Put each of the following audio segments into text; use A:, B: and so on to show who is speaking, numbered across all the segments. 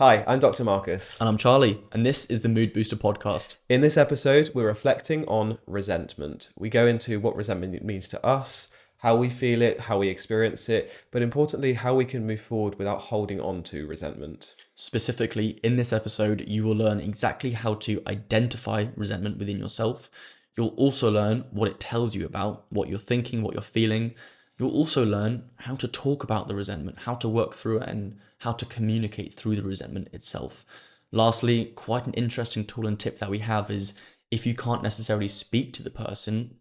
A: Hi, I'm Dr. Marcus.
B: And I'm Charlie, and this is the Mood Booster podcast.
A: In this episode, we're reflecting on resentment. We go into what resentment means to us, how we feel it, how we experience it, but importantly, how we can move forward without holding on to resentment.
B: Specifically, in this episode, you will learn exactly how to identify resentment within yourself. You'll also learn what it tells you about, what you're thinking, what you're feeling. You'll also learn how to talk about the resentment, how to work through it, and how to communicate through the resentment itself. Lastly, quite an interesting tool and tip that we have is if you can't necessarily speak to the person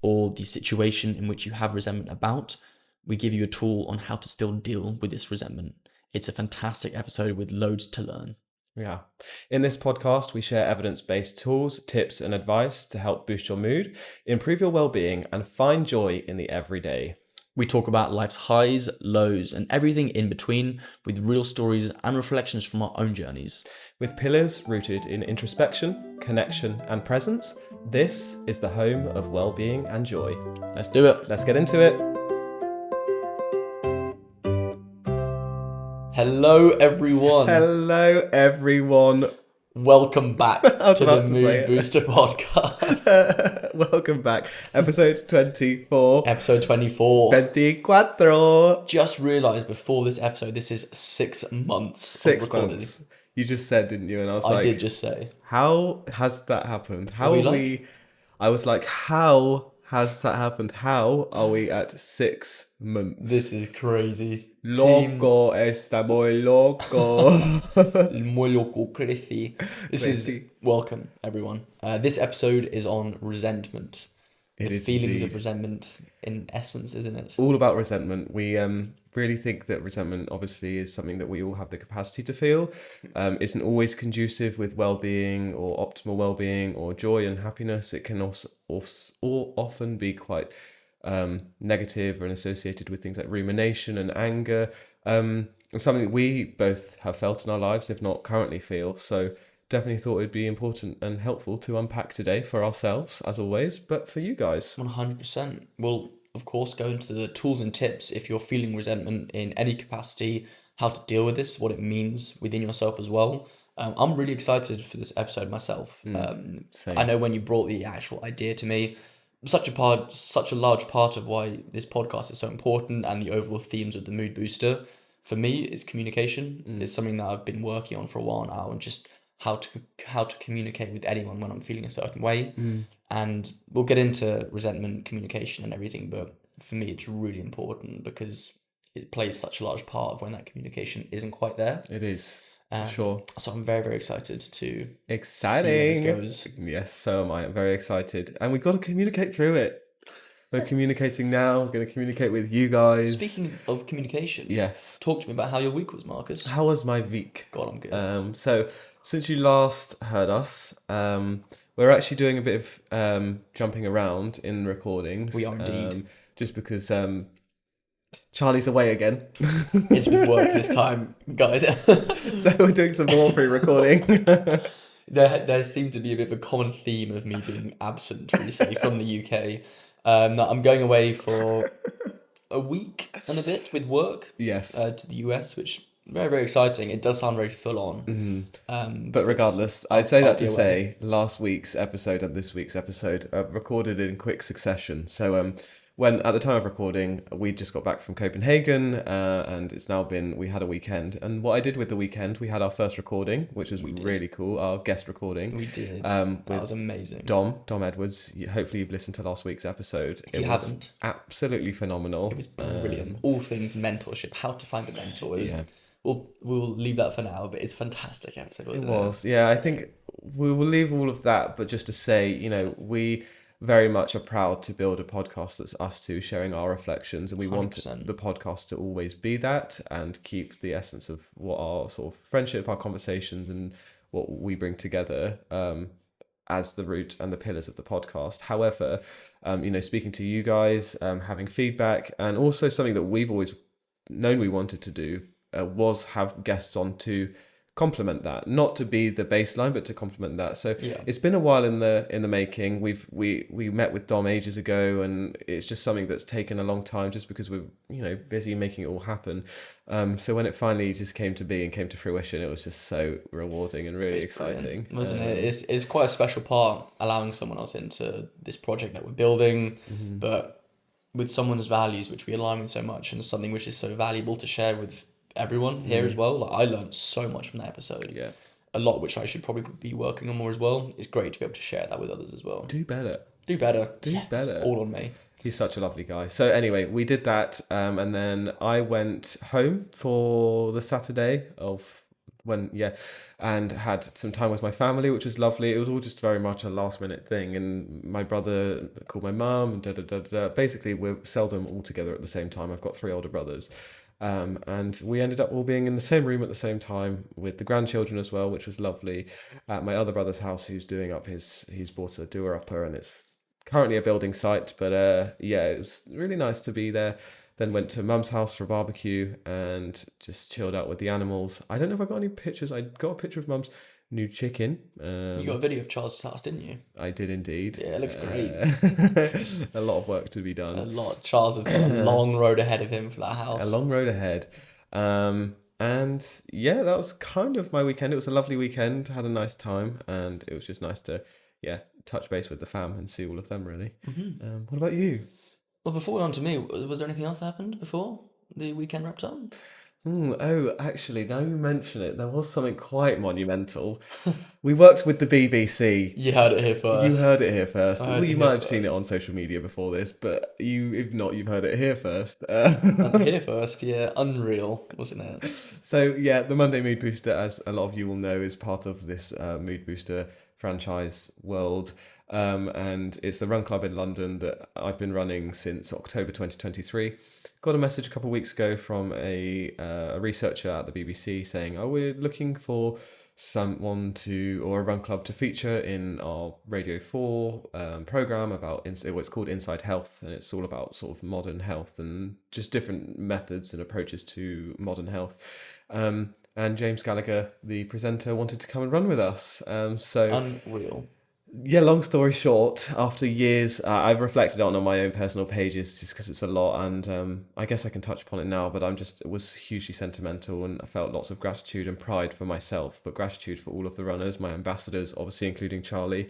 B: or the situation in which you have resentment about, we give you a tool on how to still deal with this resentment. It's a fantastic episode with loads to learn.
A: Yeah. In this podcast, we share evidence-based tools, tips, and advice to help boost your mood, improve your well-being, and find joy in the everyday.
B: We talk about life's highs, lows, and everything in between with real stories and reflections from our own journeys.
A: With pillars rooted in introspection, connection, and presence, this is the home of well-being and joy.
B: Let's do it.
A: Let's get into it.
B: Hello, everyone.
A: Hello, everyone.
B: Welcome back to the Mood Booster podcast.
A: Welcome back. Episode 24.
B: Episode 24.
A: 24.
B: Just realised before this episode, this is 6 months.
A: 6 months. You just said, didn't you? And I was like,
B: I did just say.
A: How has that happened? How
B: are
A: are we? I was like, how has that happened? How are we at 6 months?
B: This is crazy.
A: Loco, está muy loco.
B: Muy loco, crazy. This is welcome, everyone. This episode is on resentment. The feelings of resentment, in essence, isn't it?
A: All about resentment. We really think that resentment, obviously, is something that we all have the capacity to feel. Isn't always conducive with well-being or optimal well-being or joy and happiness. It can also often be quite negative and associated with things like rumination and anger. And something that we both have felt in our lives, if not currently feel. So definitely thought it'd be important and helpful to unpack today for ourselves, as always, but for you guys.
B: 100%. We'll, of course, go into the tools and tips if you're feeling resentment in any capacity, how to deal with this, what it means within yourself as well. I'm really excited for this episode myself.
A: Same.
B: I know when you brought the actual idea to me, such a large part of why this podcast is so important and the overall themes of the Mood Booster, for me, is communication. It's something that I've been working on for a while now, and just how to communicate with anyone when I'm feeling a certain way. And we'll get into resentment, communication and everything, but for me it's really important because it plays such a large part of when that communication isn't quite there.
A: It is, for sure.
B: So I'm very, very excited to
A: Exciting.
B: see where this goes.
A: Yes, so am I. I'm very excited. And we've got to communicate through it. We're communicating now. We're going to communicate with you guys.
B: Speaking of communication,
A: yes.
B: Talk to me about how your week was, Marcus.
A: How was my week?
B: God, I'm good.
A: So since you last heard us, we're actually doing a bit of jumping around in recordings.
B: We are indeed.
A: Just because Charlie's away again.
B: It's been work this time, guys.
A: So we're doing some more pre-recording.
B: There seemed to be a bit of a common theme of me being absent recently from the UK. I'm going away for a week and a bit with work.
A: Yes.
B: To the US, which very, very exciting. It does sound very full on.
A: But regardless, I say that to say last week's episode and this week's episode recorded in quick succession. So when at the time of recording, we just got back from Copenhagen, and it's now been, we had a weekend. And what I did with the weekend, we had our first recording, which was really cool, our guest recording.
B: We did. That was amazing.
A: Dom Edwards. Hopefully you've listened to last week's episode.
B: If you haven't,
A: absolutely phenomenal.
B: It was brilliant. All things mentorship, how to find a mentor. We'll leave that for now, but it's a fantastic episode, wasn't it?
A: It was, yeah. I think we will leave all of that, but just to say, we very much are proud to build a podcast that's us two sharing our reflections, and we 100%. Want the podcast to always be that and keep the essence of what our sort of friendship, our conversations, and what we bring together as the root and the pillars of the podcast. However, speaking to you guys, having feedback, and also something that we've always known we wanted to do was have guests on to complement that, not to be the baseline, but to complement that. So
B: Yeah.
A: it's been a while in the making. We met with Dom ages ago, and it's just something that's taken a long time, just because we're busy making it all happen. So when it finally just came to be and came to fruition, it was just so rewarding and really exciting,
B: brilliant, wasn't it? It's quite a special part, allowing someone else into this project that we're building, but with someone's values, which we align with so much, and something which is so valuable to share with everyone here as well. Like, I learned so much from that episode.
A: Yeah.
B: A lot which I should probably be working on more as well. It's great to be able to share that with others as well.
A: Do better.
B: Do better.
A: Do better.
B: It's all on me.
A: He's such a lovely guy. So anyway, we did that, and then I went home for the Saturday of and had some time with my family, which was lovely. It was all just very much a last minute thing, and my brother called my mum, and Basically, we're seldom all together at the same time. I've got 3 older brothers. And we ended up all being in the same room at the same time with the grandchildren as well, which was lovely. At my other brother's house, who's doing up he's bought a doer upper, and it's currently a building site, but it was really nice to be there. Then went to mum's house for a barbecue and just chilled out with the animals. I don't know if I got any pictures. I got a picture of mum's new chicken.
B: You got a video of Charles' house, didn't you?
A: I did indeed.
B: Yeah, it looks great.
A: A lot of work to be done.
B: A lot. Charles has got a long road ahead of him for that house.
A: A long road ahead. And yeah, that was kind of my weekend. It was a lovely weekend. Had a nice time, and it was just nice to touch base with the fam and see all of them, really. What about you?
B: Well, before we went on to me, was there anything else that happened before the weekend wrapped up?
A: Actually, now you mention it, there was something quite monumental. We worked with the BBC.
B: You heard it here first.
A: You heard it here first.
B: I heard
A: Well,
B: it
A: you
B: here
A: might have seen it
B: first.
A: on social media before this, but if not, you've heard it here first.
B: And here first, yeah. Unreal, wasn't it?
A: So yeah, the Monday Mood Booster, as a lot of you will know, is part of this Mood Booster franchise world. And it's the run club in London that I've been running since October 2023. Got a message a couple of weeks ago from a researcher at the BBC saying, "Oh, we're looking for someone or a run club to feature in our Radio 4 program about it's called Inside Health, and it's all about sort of modern health and just different methods and approaches to modern health." And James Gallagher, the presenter, wanted to come and run with us.
B: Unreal.
A: Yeah, long story short, after years, I've reflected on my own personal pages just because it's a lot, and I guess I can touch upon it now, but it was hugely sentimental, and I felt lots of gratitude and pride for myself, but gratitude for all of the runners, my ambassadors, obviously including Charlie.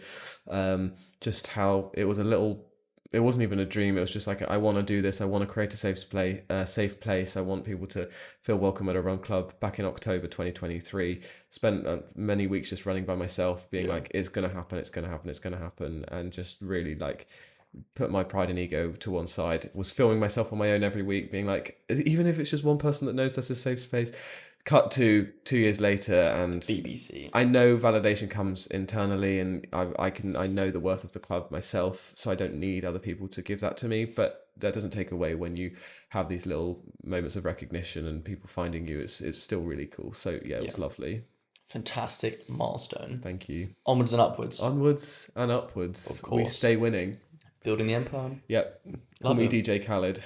A: Just how it wasn't even a dream. It was just like, I want to do this. I want to create a safe place. I want people to feel welcome at a run club. Back in October 2023, spent many weeks just running by myself, being like, it's going to happen, it's going to happen, it's going to happen. And just really like put my pride and ego to one side. Was filming myself on my own every week, being like, even if it's just one person that knows that's a safe space. Cut to 2 years later, and
B: BBC.
A: I know validation comes internally, and I know the worth of the club myself, so I don't need other people to give that to me. But that doesn't take away when you have these little moments of recognition and people finding you. It's still really cool. So yeah, it was lovely.
B: Fantastic milestone.
A: Thank you.
B: Onwards and upwards.
A: Onwards and upwards.
B: Of course.
A: We stay winning.
B: Building the empire.
A: Yep. Call me DJ Khaled.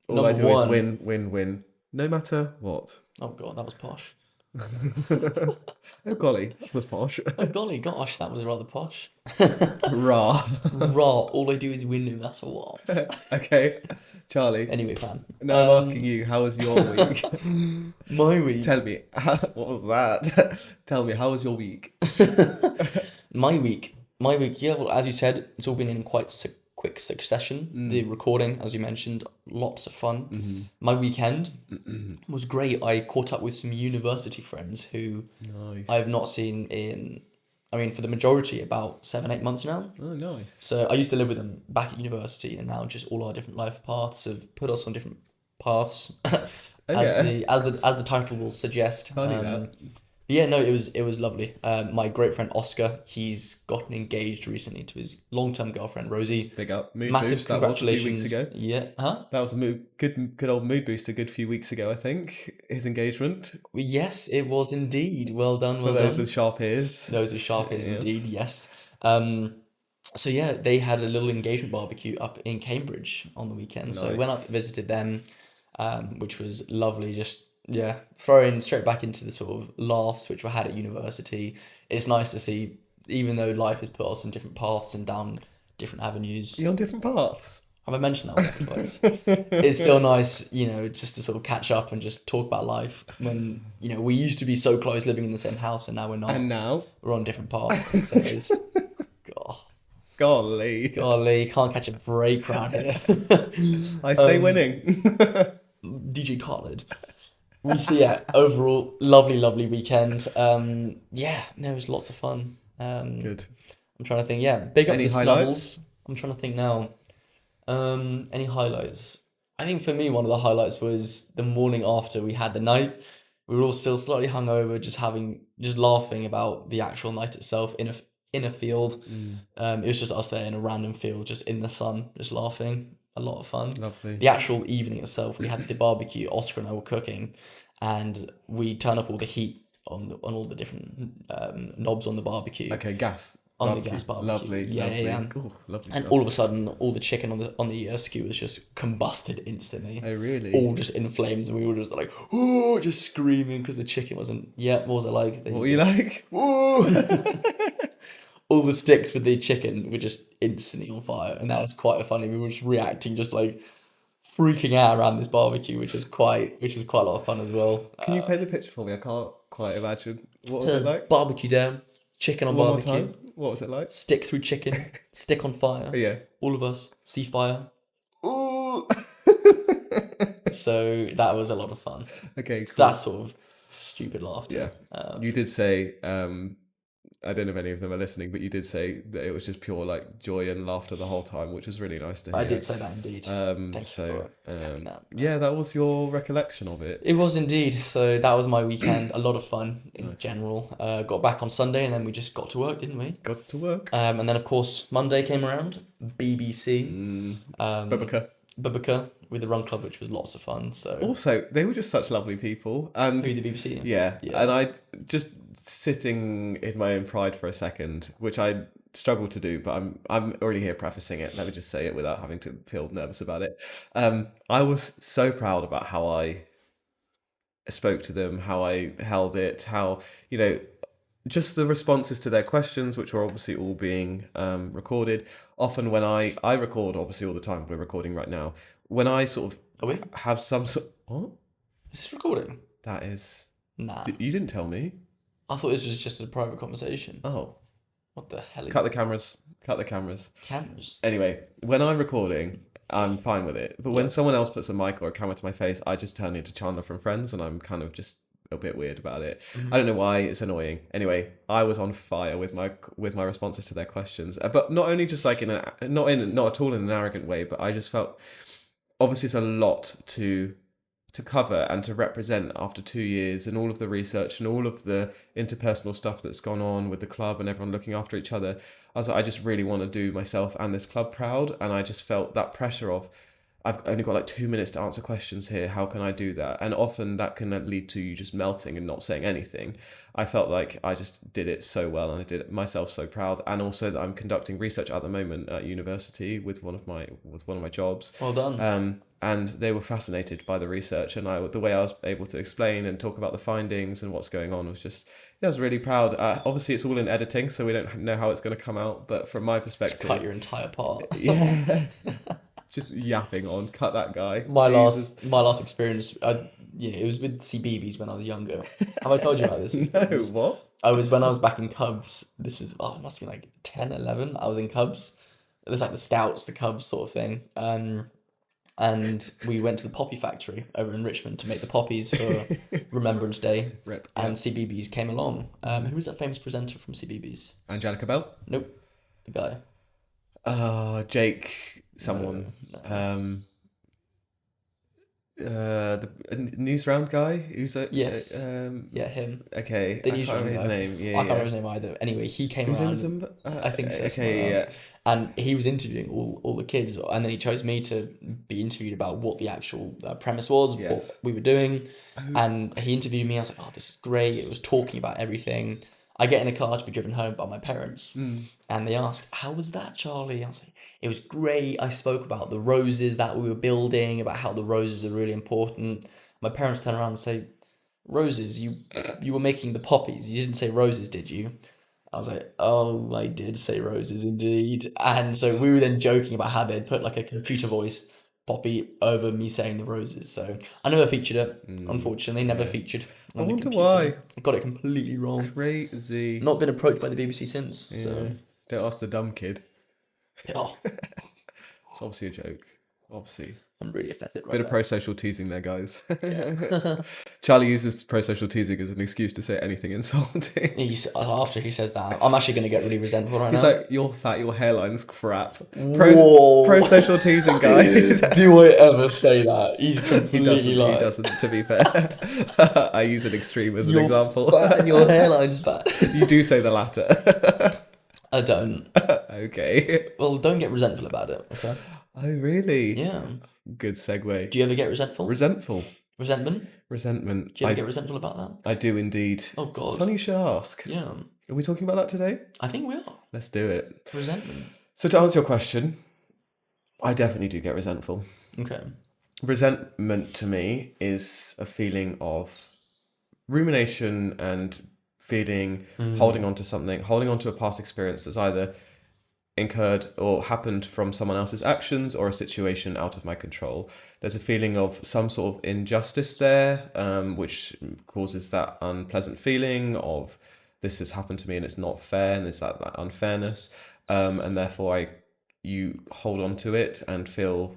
A: All
B: Number
A: I do
B: one.
A: is win, win, win. No matter what.
B: Oh god, that was posh.
A: Oh golly, that was posh.
B: Oh golly, gosh, that was rather posh.
A: Rah.
B: Raw, all I do is win no matter what.
A: Okay, Charlie.
B: Anyway, fam.
A: No, I'm asking you, how was your week?
B: My week.
A: Tell me, what was that? Tell me, how was your week?
B: My week, yeah, well, as you said, it's all been in quite quick succession. The recording, as you mentioned, lots of fun. My weekend was great. I caught up with some university friends who
A: Nice.
B: I have not seen for the majority, about 7-8 months now.
A: Oh, nice.
B: So I used to live with them back at university, and now just all our different life paths have put us on different paths, as the title will suggest.
A: Funny that.
B: Yeah, no, it was lovely. My great friend Oscar, he's gotten engaged recently to his long-term girlfriend Rosie.
A: Big up. Mood
B: Massive
A: boost. That was a few
B: congratulations.
A: weeks ago.
B: Yeah, huh?
A: That was a good old mood booster. Good few weeks ago, I think. His engagement.
B: Yes, it was indeed. Well done, well
A: For those
B: done.
A: with sharp ears.
B: Those with sharp ears,
A: Yes.
B: indeed, yes. So yeah, they had a little engagement barbecue up in Cambridge on the weekend. So I went up,
A: Nice.
B: visited them, which was lovely. Just throwing straight back into the sort of laughs which we had at university. It's nice to see, even though life has put us on different paths and down different avenues.
A: You're on different paths.
B: Have I mentioned that once or twice? It's still nice, just to sort of catch up and just talk about life when, we used to be so close living in the same house and now we're not.
A: And now?
B: We're on different paths. So it's, God,
A: Golly.
B: can't catch a break around here.
A: I stay winning.
B: DJ Khaled. Overall, lovely weekend. It was lots of fun.
A: Good.
B: I'm trying to think. Big up
A: Any
B: the
A: highlights?
B: Snuggles. I'm trying to think now. Any highlights? I think for me, one of the highlights was the morning after we had the night. We were all still slightly hungover, just laughing about the actual night itself in a field. It was just us there in a random field, just in the sun, just laughing. A lot of fun.
A: Lovely.
B: The actual evening itself, we had the barbecue. Oscar and I were cooking, and we turn up all the heat on all the different knobs on the barbecue.
A: Okay, gas.
B: On the gas barbecue.
A: Lovely.
B: Yeah.
A: Ooh, lovely
B: And
A: stuff.
B: all of a sudden, all the chicken on the skewers just combusted instantly.
A: Oh, really?
B: All just in flames, and we were just like, oh, just screaming because the chicken wasn't. Yeah, what was it like?
A: What were you like?
B: All the sticks with the chicken were just instantly on fire, and that was quite funny. We were just reacting, just like freaking out around this barbecue, which is quite a lot of fun as well.
A: Can you paint the picture for me? I can't quite imagine. What was it like?
B: Barbecue there, chicken on
A: One more
B: barbecue,
A: time. What was it like?
B: stick through chicken, stick on fire.
A: Yeah.
B: All of us see fire.
A: Ooh.
B: So that was a lot of fun.
A: Okay.
B: So
A: Cool.
B: that sort of stupid laughter.
A: You did say, I don't know if any of them are listening, but you did say that it was just pure like joy and laughter the whole time, which was really nice to hear.
B: I did say that indeed. Thank you for having that.
A: Yeah, that was your recollection of it.
B: It was indeed. So that was my weekend. A lot of fun in
A: Nice.
B: general. Got back on Sunday and then we just got to work, didn't we?
A: Got to work.
B: And then of course Monday came around. BBC. Bubaka with the Run Club, which was lots of fun. So
A: Also, they were just such lovely people, and
B: who the BBC?
A: yeah, and I just sitting in my own pride for a second, which I struggle to do, but I'm already here prefacing it. Let me just say it without having to feel nervous about it. I was so proud about how I spoke to them, how I held it, how just the responses to their questions, which were obviously all being recorded. Often when I record, obviously all the time, we're recording right now. When I sort of
B: Are we?
A: have some sort, what?
B: Is this recording?
A: That is,
B: Nah.
A: you didn't tell me.
B: I thought this was just a private conversation.
A: Oh,
B: What the hell?
A: cut the cameras.
B: Cameras.
A: Anyway, when I'm recording, I'm fine with it. But when
B: Yeah.
A: someone else puts a mic or a camera to my face, I just turn into Chandler from Friends, and I'm kind of just a bit weird about it. I don't know why, it's annoying. Anyway, I was on fire with my responses to their questions, but not only just like not at all in an arrogant way, but I just felt obviously it's a lot to cover and to represent after 2 years, and all of the research and all of the interpersonal stuff that's gone on with the club and everyone looking after each other. I was like, I just really want to do myself and this club proud, and I just felt that pressure of, I've only got like 2 minutes to answer questions here. How can I do that? And often that can lead to you just melting and not saying anything. I felt like I just did it so well, and I did it myself so proud. And also that I'm conducting research at the moment at university with one of my jobs.
B: Well done.
A: And they were fascinated by the research, and the way I was able to explain and talk about the findings and what's going on was just, I was really proud. Obviously, it's all in editing, so we don't know how it's going to come out. But from my perspective,
B: Cut your entire part.
A: yeah. Just yapping on, cut that guy.
B: My
A: Jesus.
B: last experience, it was with CBeebies when I was younger. Have I told you about this?
A: No, what?
B: When I was back in Cubs. This was, it must have been like 10, 11. I was in Cubs. It was like the Scouts, the Cubs sort of thing. And we went to the poppy factory over in Richmond to make the poppies for Remembrance Day.
A: Rip.
B: And CBeebies came along. Who was that famous presenter from CBeebies?
A: Angelica Bell?
B: Nope. The guy.
A: Jake, someone.
B: No.
A: The news round guy who's a
B: Yes. Yeah, him.
A: Okay,
B: The
A: I
B: news
A: can't remember
B: round
A: his
B: guy.
A: name. Yeah,
B: I can't remember his name either. Anyway, he came
A: Who's
B: around.
A: in
B: I think so.
A: Okay, yeah.
B: And he was interviewing all the kids, and then he chose me to be interviewed about what the actual premise was,
A: Yes.
B: what we were doing. And he interviewed me. I was like, oh, this is great. It was talking about everything. I get in a car to be driven home by my parents, and they ask, how was that, Charlie? I was like, it was great. I spoke about the roses that we were building, about how the roses are really important. My parents turn around and say, roses, you were making the poppies. You didn't say roses, did you? I was like, oh, I did say roses indeed. And so we were then joking about how they'd put like a computer voice poppy over me saying the roses. So I never featured it, unfortunately, never featured
A: I
B: on the
A: wonder
B: computer.
A: why.
B: I got it completely wrong.
A: Crazy.
B: Not been approached by the BBC since.
A: Yeah.
B: So,
A: Don't ask the dumb kid.
B: oh,
A: It's obviously a joke. Obviously.
B: I'm really offended right
A: Bit of
B: now.
A: pro-social teasing there, guys.
B: Yeah.
A: Charlie uses pro-social teasing as an excuse to say anything insulting.
B: After he says that, I'm actually going to get really resentful right
A: He's
B: now.
A: like, you're fat, your hairline's crap.
B: Whoa.
A: Pro-social teasing, guys.
B: Do I ever say that? He's
A: He
B: completely
A: doesn't,
B: like,
A: he doesn't, to be fair. I use an extreme as an
B: you're
A: example.
B: fat and your hairline's fat.
A: You do say the latter.
B: I don't.
A: Okay.
B: Well, don't get resentful about it, okay?
A: Oh, really?
B: Yeah.
A: Good segue.
B: Do you ever get resentful?
A: Resentful.
B: Resentment?
A: Resentment.
B: Do you ever get resentful about that?
A: I do indeed.
B: Oh, God.
A: Funny you should ask.
B: Yeah.
A: Are we talking about that today?
B: I think we are.
A: Let's do it.
B: Resentment.
A: So to answer your question, I definitely do get resentful.
B: Okay.
A: Resentment to me is a feeling of rumination and feeling, holding on to something, holding on to a past experience that's either incurred or happened from someone else's actions or a situation out of my control. There's a feeling of some sort of injustice there, which causes that unpleasant feeling of this has happened to me and it's not fair, and there's that unfairness, and therefore you hold on to it and feel,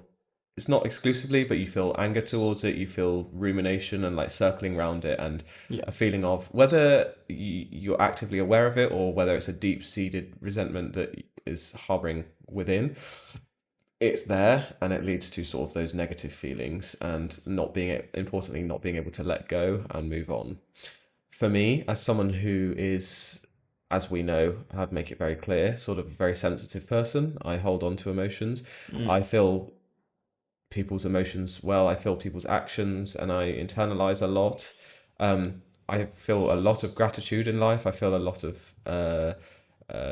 A: it's not exclusively, but you feel anger towards it, you feel rumination and like circling around it, and a feeling of whether you're actively aware of it or whether it's a deep-seated resentment that is harboring within. It's there, and it leads to sort of those negative feelings and not being able to let go and move on. For me, as someone who is, as we know, I'd make it very clear, sort of a very sensitive person, I hold on to emotions. I feel people's emotions well, I feel people's actions, and I internalize a lot. I feel a lot of gratitude in life. I feel a lot of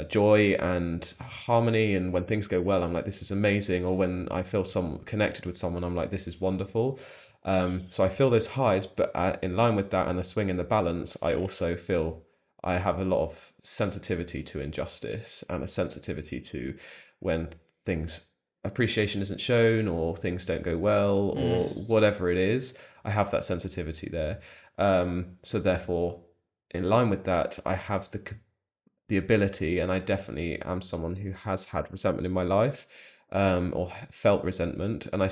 A: joy and harmony, and when things go well, I'm like, this is amazing. Or when I feel connected with someone, I'm like, this is wonderful. So I feel those highs, but in line with that and the swing and the balance, I also feel I have a lot of sensitivity to injustice and a sensitivity to when appreciation isn't shown or things don't go well or whatever it is. I have that sensitivity there. So therefore, in line with that, I have the ability, and I definitely am someone who has had resentment in my life, or felt resentment, and I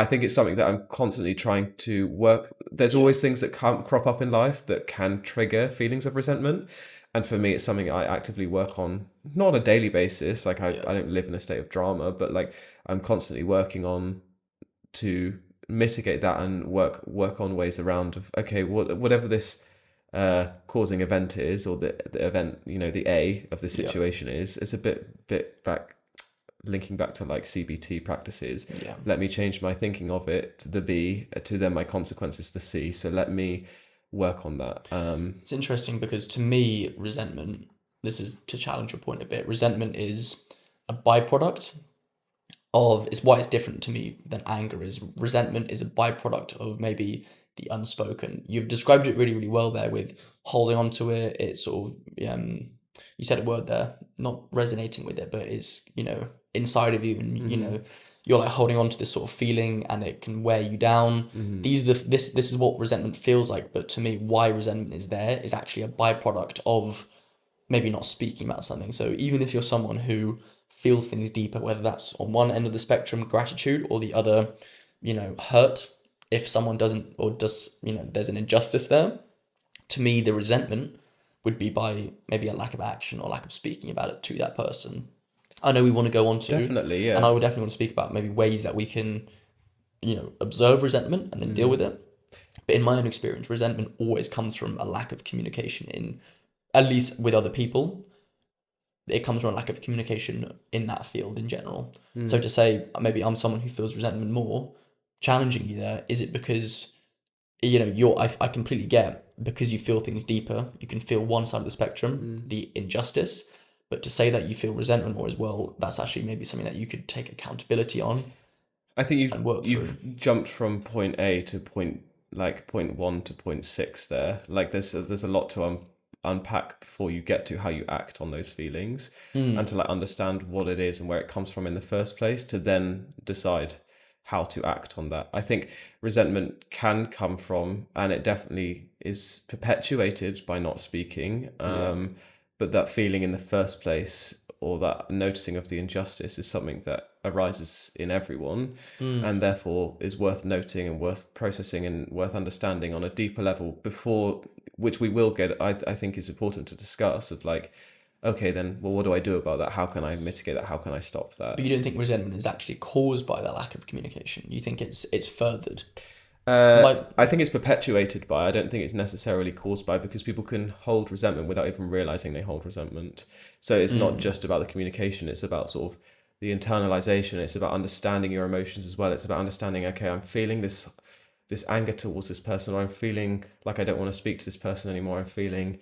A: think it's something that I'm constantly trying to work. There's always things that crop up in life that can trigger feelings of resentment. And for me, it's something I actively work on, not on a daily basis. Like I don't live in a state of drama, but like I'm constantly working on to mitigate that and work on ways around of, okay, whatever this causing event is, or the event, the A of the situation is, it's a bit back, linking back to like CBT practices. Let me change my thinking of it to the B, to then my consequences the C. So let me work on that.
B: It's interesting because to me, resentment, this is to challenge your point a bit, resentment is a byproduct of, it's why it's different to me than anger is. Resentment is a byproduct of maybe the unspoken. You've described it really, really well there with holding on to it. It's sort of, you said a word there, not resonating with it, but it's, inside of you, and you're like holding on to this sort of feeling, and it can wear you down. This is what resentment feels like. But to me, why resentment is there is actually a byproduct of maybe not speaking about something. So even if you're someone who feels things deeper, whether that's on one end of the spectrum, gratitude, or the other, hurt, if someone doesn't, or does, there's an injustice there, to me, the resentment would be by maybe a lack of action or lack of speaking about it to that person. I know we want to go on to,
A: definitely, yeah,
B: and I would definitely want to speak about maybe ways that we can, observe resentment and then deal with it. But in my own experience, resentment always comes from a lack of communication at least with other people. It comes from a lack of communication in that field in general. So to say, maybe I'm someone who feels resentment more, challenging you there, is it because, I completely get, because you feel things deeper, you can feel one side of the spectrum, the injustice, but to say that you feel resentment more as well, that's actually maybe something that you could take accountability on.
A: I think
B: you've
A: jumped from point A to point like point 1 to point 6 there. Like there's a lot to unpack before you get to how you act on those feelings, and to like understand what it is and where it comes from in the first place, to then decide how to act on that. I think resentment can come from, and it definitely is perpetuated by not speaking. But that feeling in the first place, or that noticing of the injustice, is something that arises in everyone, and therefore is worth noting and worth processing and worth understanding on a deeper level before, which we will get, I think is important to discuss, of like, okay, then, well, what do I do about that? How can I mitigate that? How can I stop that?
B: But you don't think resentment is actually caused by that lack of communication? You think it's furthered?
A: I think it's perpetuated by. I don't think it's necessarily caused by, because people can hold resentment without even realizing they hold resentment. So it's not just about the communication. It's about sort of the internalization. It's about understanding your emotions as well. It's about understanding, okay, I'm feeling this anger towards this person, or I'm feeling like I don't want to speak to this person anymore. I'm feeling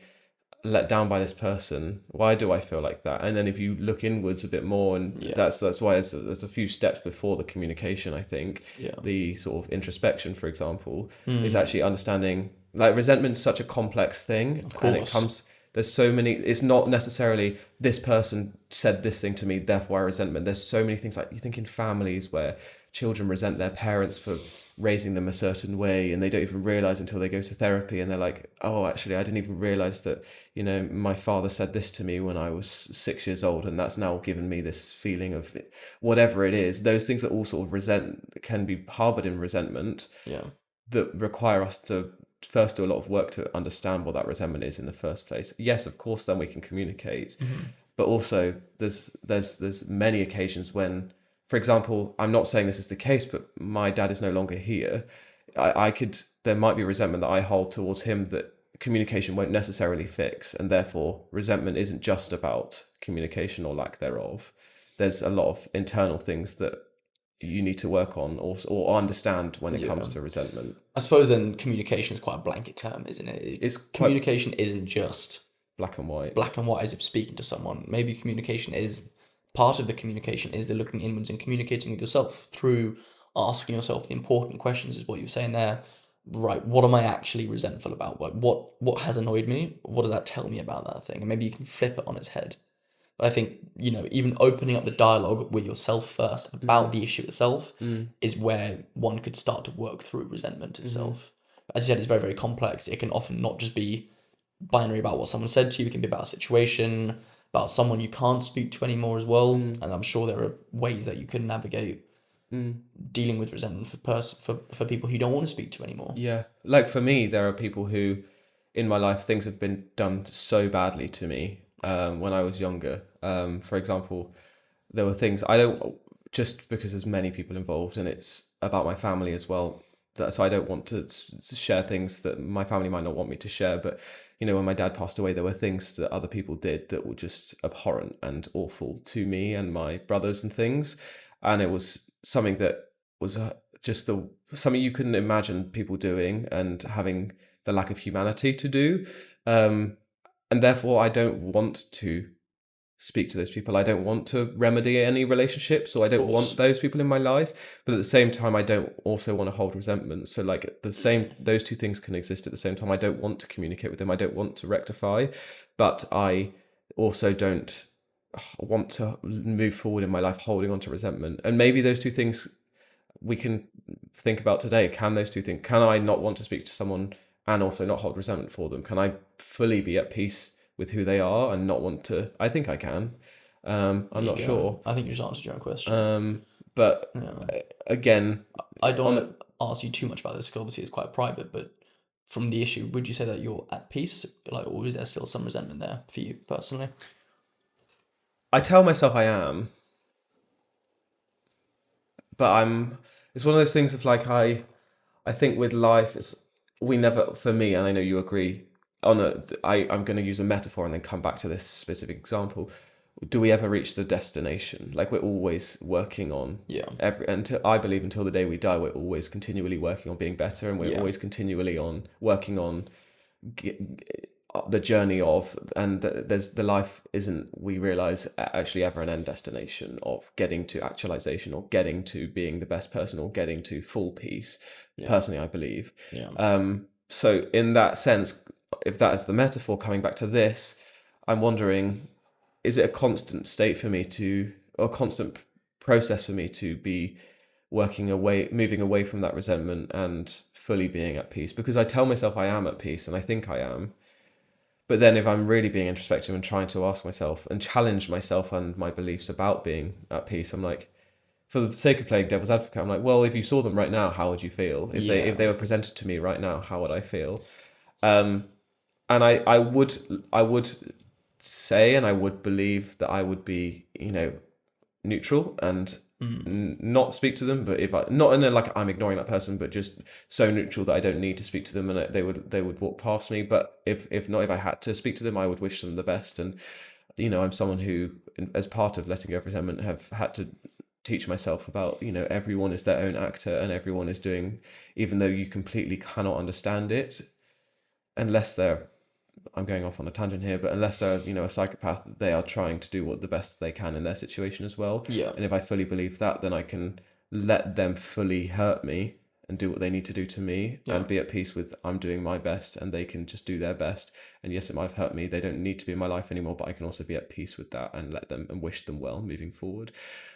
A: let down by this person. Why do I feel like that? And then if you look inwards a bit more, and that's why there's a few steps before the communication. I think the sort of introspection, for example, is actually understanding, like, resentment's such a complex thing, and it comes, there's so many, it's not necessarily this person said this thing to me, therefore I resentment. There's so many things, like you think in families where children resent their parents for raising them a certain way, and they don't even realize until they go to therapy, and they're like, oh, actually I didn't even realize that, my father said this to me when I was 6 years old, and that's now given me this feeling of whatever it is. Those things are all sort of can be harbored in resentment, that require us to first do a lot of work to understand what that resentment is in the first place. Yes, of course, then we can communicate, but also there's many occasions when, for example, I'm not saying this is the case, but my dad is no longer here. There might be resentment that I hold towards him that communication won't necessarily fix, and therefore resentment isn't just about communication or lack thereof. There's a lot of internal things that you need to work on or understand when it comes to resentment.
B: I suppose then communication is quite a blanket term, isn't it? Communication isn't just
A: black and white.
B: Black and white as if speaking to someone. Maybe communication is, part of the communication is the looking inwards and communicating with yourself through asking yourself the important questions, is what you're saying there. Right, what am I actually resentful about? What has annoyed me? What does that tell me about that thing? And maybe you can flip it on its head. But I think, even opening up the dialogue with yourself first about the issue itself is where one could start to work through resentment itself. As you said, it's very, very complex. It can often not just be binary about what someone said to you. It can be about a situation, about someone you can't speak to anymore as well. And I'm sure there are ways that you could navigate dealing with resentment for people who you don't want to speak to anymore.
A: Yeah. Like for me, there are people who, in my life, things have been done so badly to me when I was younger. For example, there were things just because there's many people involved and it's about my family as well, so I don't want to share things that my family might not want me to share. But when my dad passed away, there were things that other people did that were just abhorrent and awful to me and my brothers and things, and it was something that was just something you couldn't imagine people doing and having the lack of humanity to do. And therefore, I don't want to speak to those people. I don't want to remedy any relationships, or I don't want those people in my life. But at the same time, I don't also want to hold resentment. So like those two things can exist at the same time. I don't want to communicate with them. I don't want to rectify, but I also don't want to move forward in my life holding on to resentment. And maybe those two things we can think about today. Can those two things, can I not want to speak to someone and also not hold resentment for them? Can I fully be at peace with who they are and not want to? I think I can. I'm not sure.
B: I think you just answered your own question.
A: But again,
B: I don't want to ask you too much about this because obviously it's quite private, but from the issue, would you say that you're at peace? Or is there still some resentment there for you personally?
A: I tell myself I am, but it's one of those things of like, I think with life, for me, and I know you agree, I'm going to use a metaphor and then come back to this specific example. Do we ever reach the destination? Like, we're always working on until the day we die, we're always continually working on being better, and we're always continually working on the journey of, and there's the life isn't, we realize, actually ever an end destination of getting to actualization or getting to being the best person or getting to full peace. Personally, I believe. So in that sense, if that is the metaphor, coming back to this, I'm wondering, is it a constant state for me to, or a constant process for me to be moving away from that resentment and fully being at peace? Because I tell myself I am at peace and I think I am. But then if I'm really being introspective and trying to ask myself and challenge myself and my beliefs about being at peace, I'm like, for the sake of playing devil's advocate, I'm like, well, if you saw them right now, how would you feel? If they were presented to me right now, how would I feel? And I would say, and I would believe that I would be, neutral and not speak to them. But if I, not in a like I'm ignoring that person, but just so neutral that I don't need to speak to them, and they would walk past me. But if not, if I had to speak to them, I would wish them the best. And I'm someone who, as part of letting go of resentment, have had to teach myself about, everyone is their own actor and everyone is doing, even though you completely cannot understand it, unless they're, I'm going off on a tangent here, but unless they're, a psychopath, they are trying to do what the best they can in their situation as well. And if I fully believe that, then I can let them fully hurt me and do what they need to do to me and be at peace with, I'm doing my best and they can just do their best. And yes, it might have hurt me. They don't need to be in my life anymore, but I can also be at peace with that and let them and wish them well moving forward.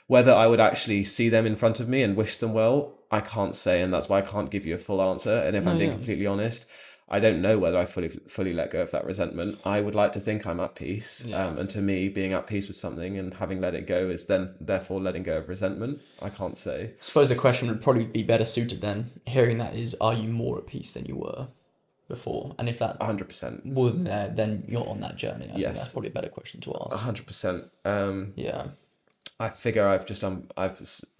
A: Whether I would actually see them in front of me and wish them well, I can't say. And that's why I can't give you a full answer. And if I'm being completely honest, I don't know whether I fully let go of that resentment. I would like to think I'm at peace. And to me, being at peace with something and having let it go is then therefore letting go of resentment. I can't say.
B: I suppose the question would probably be better suited then, hearing that is, are you more at peace than you were before? And if that's
A: 100%.
B: Well, then you're on that journey. I think that's probably a better question to ask.
A: 100%. I figure I've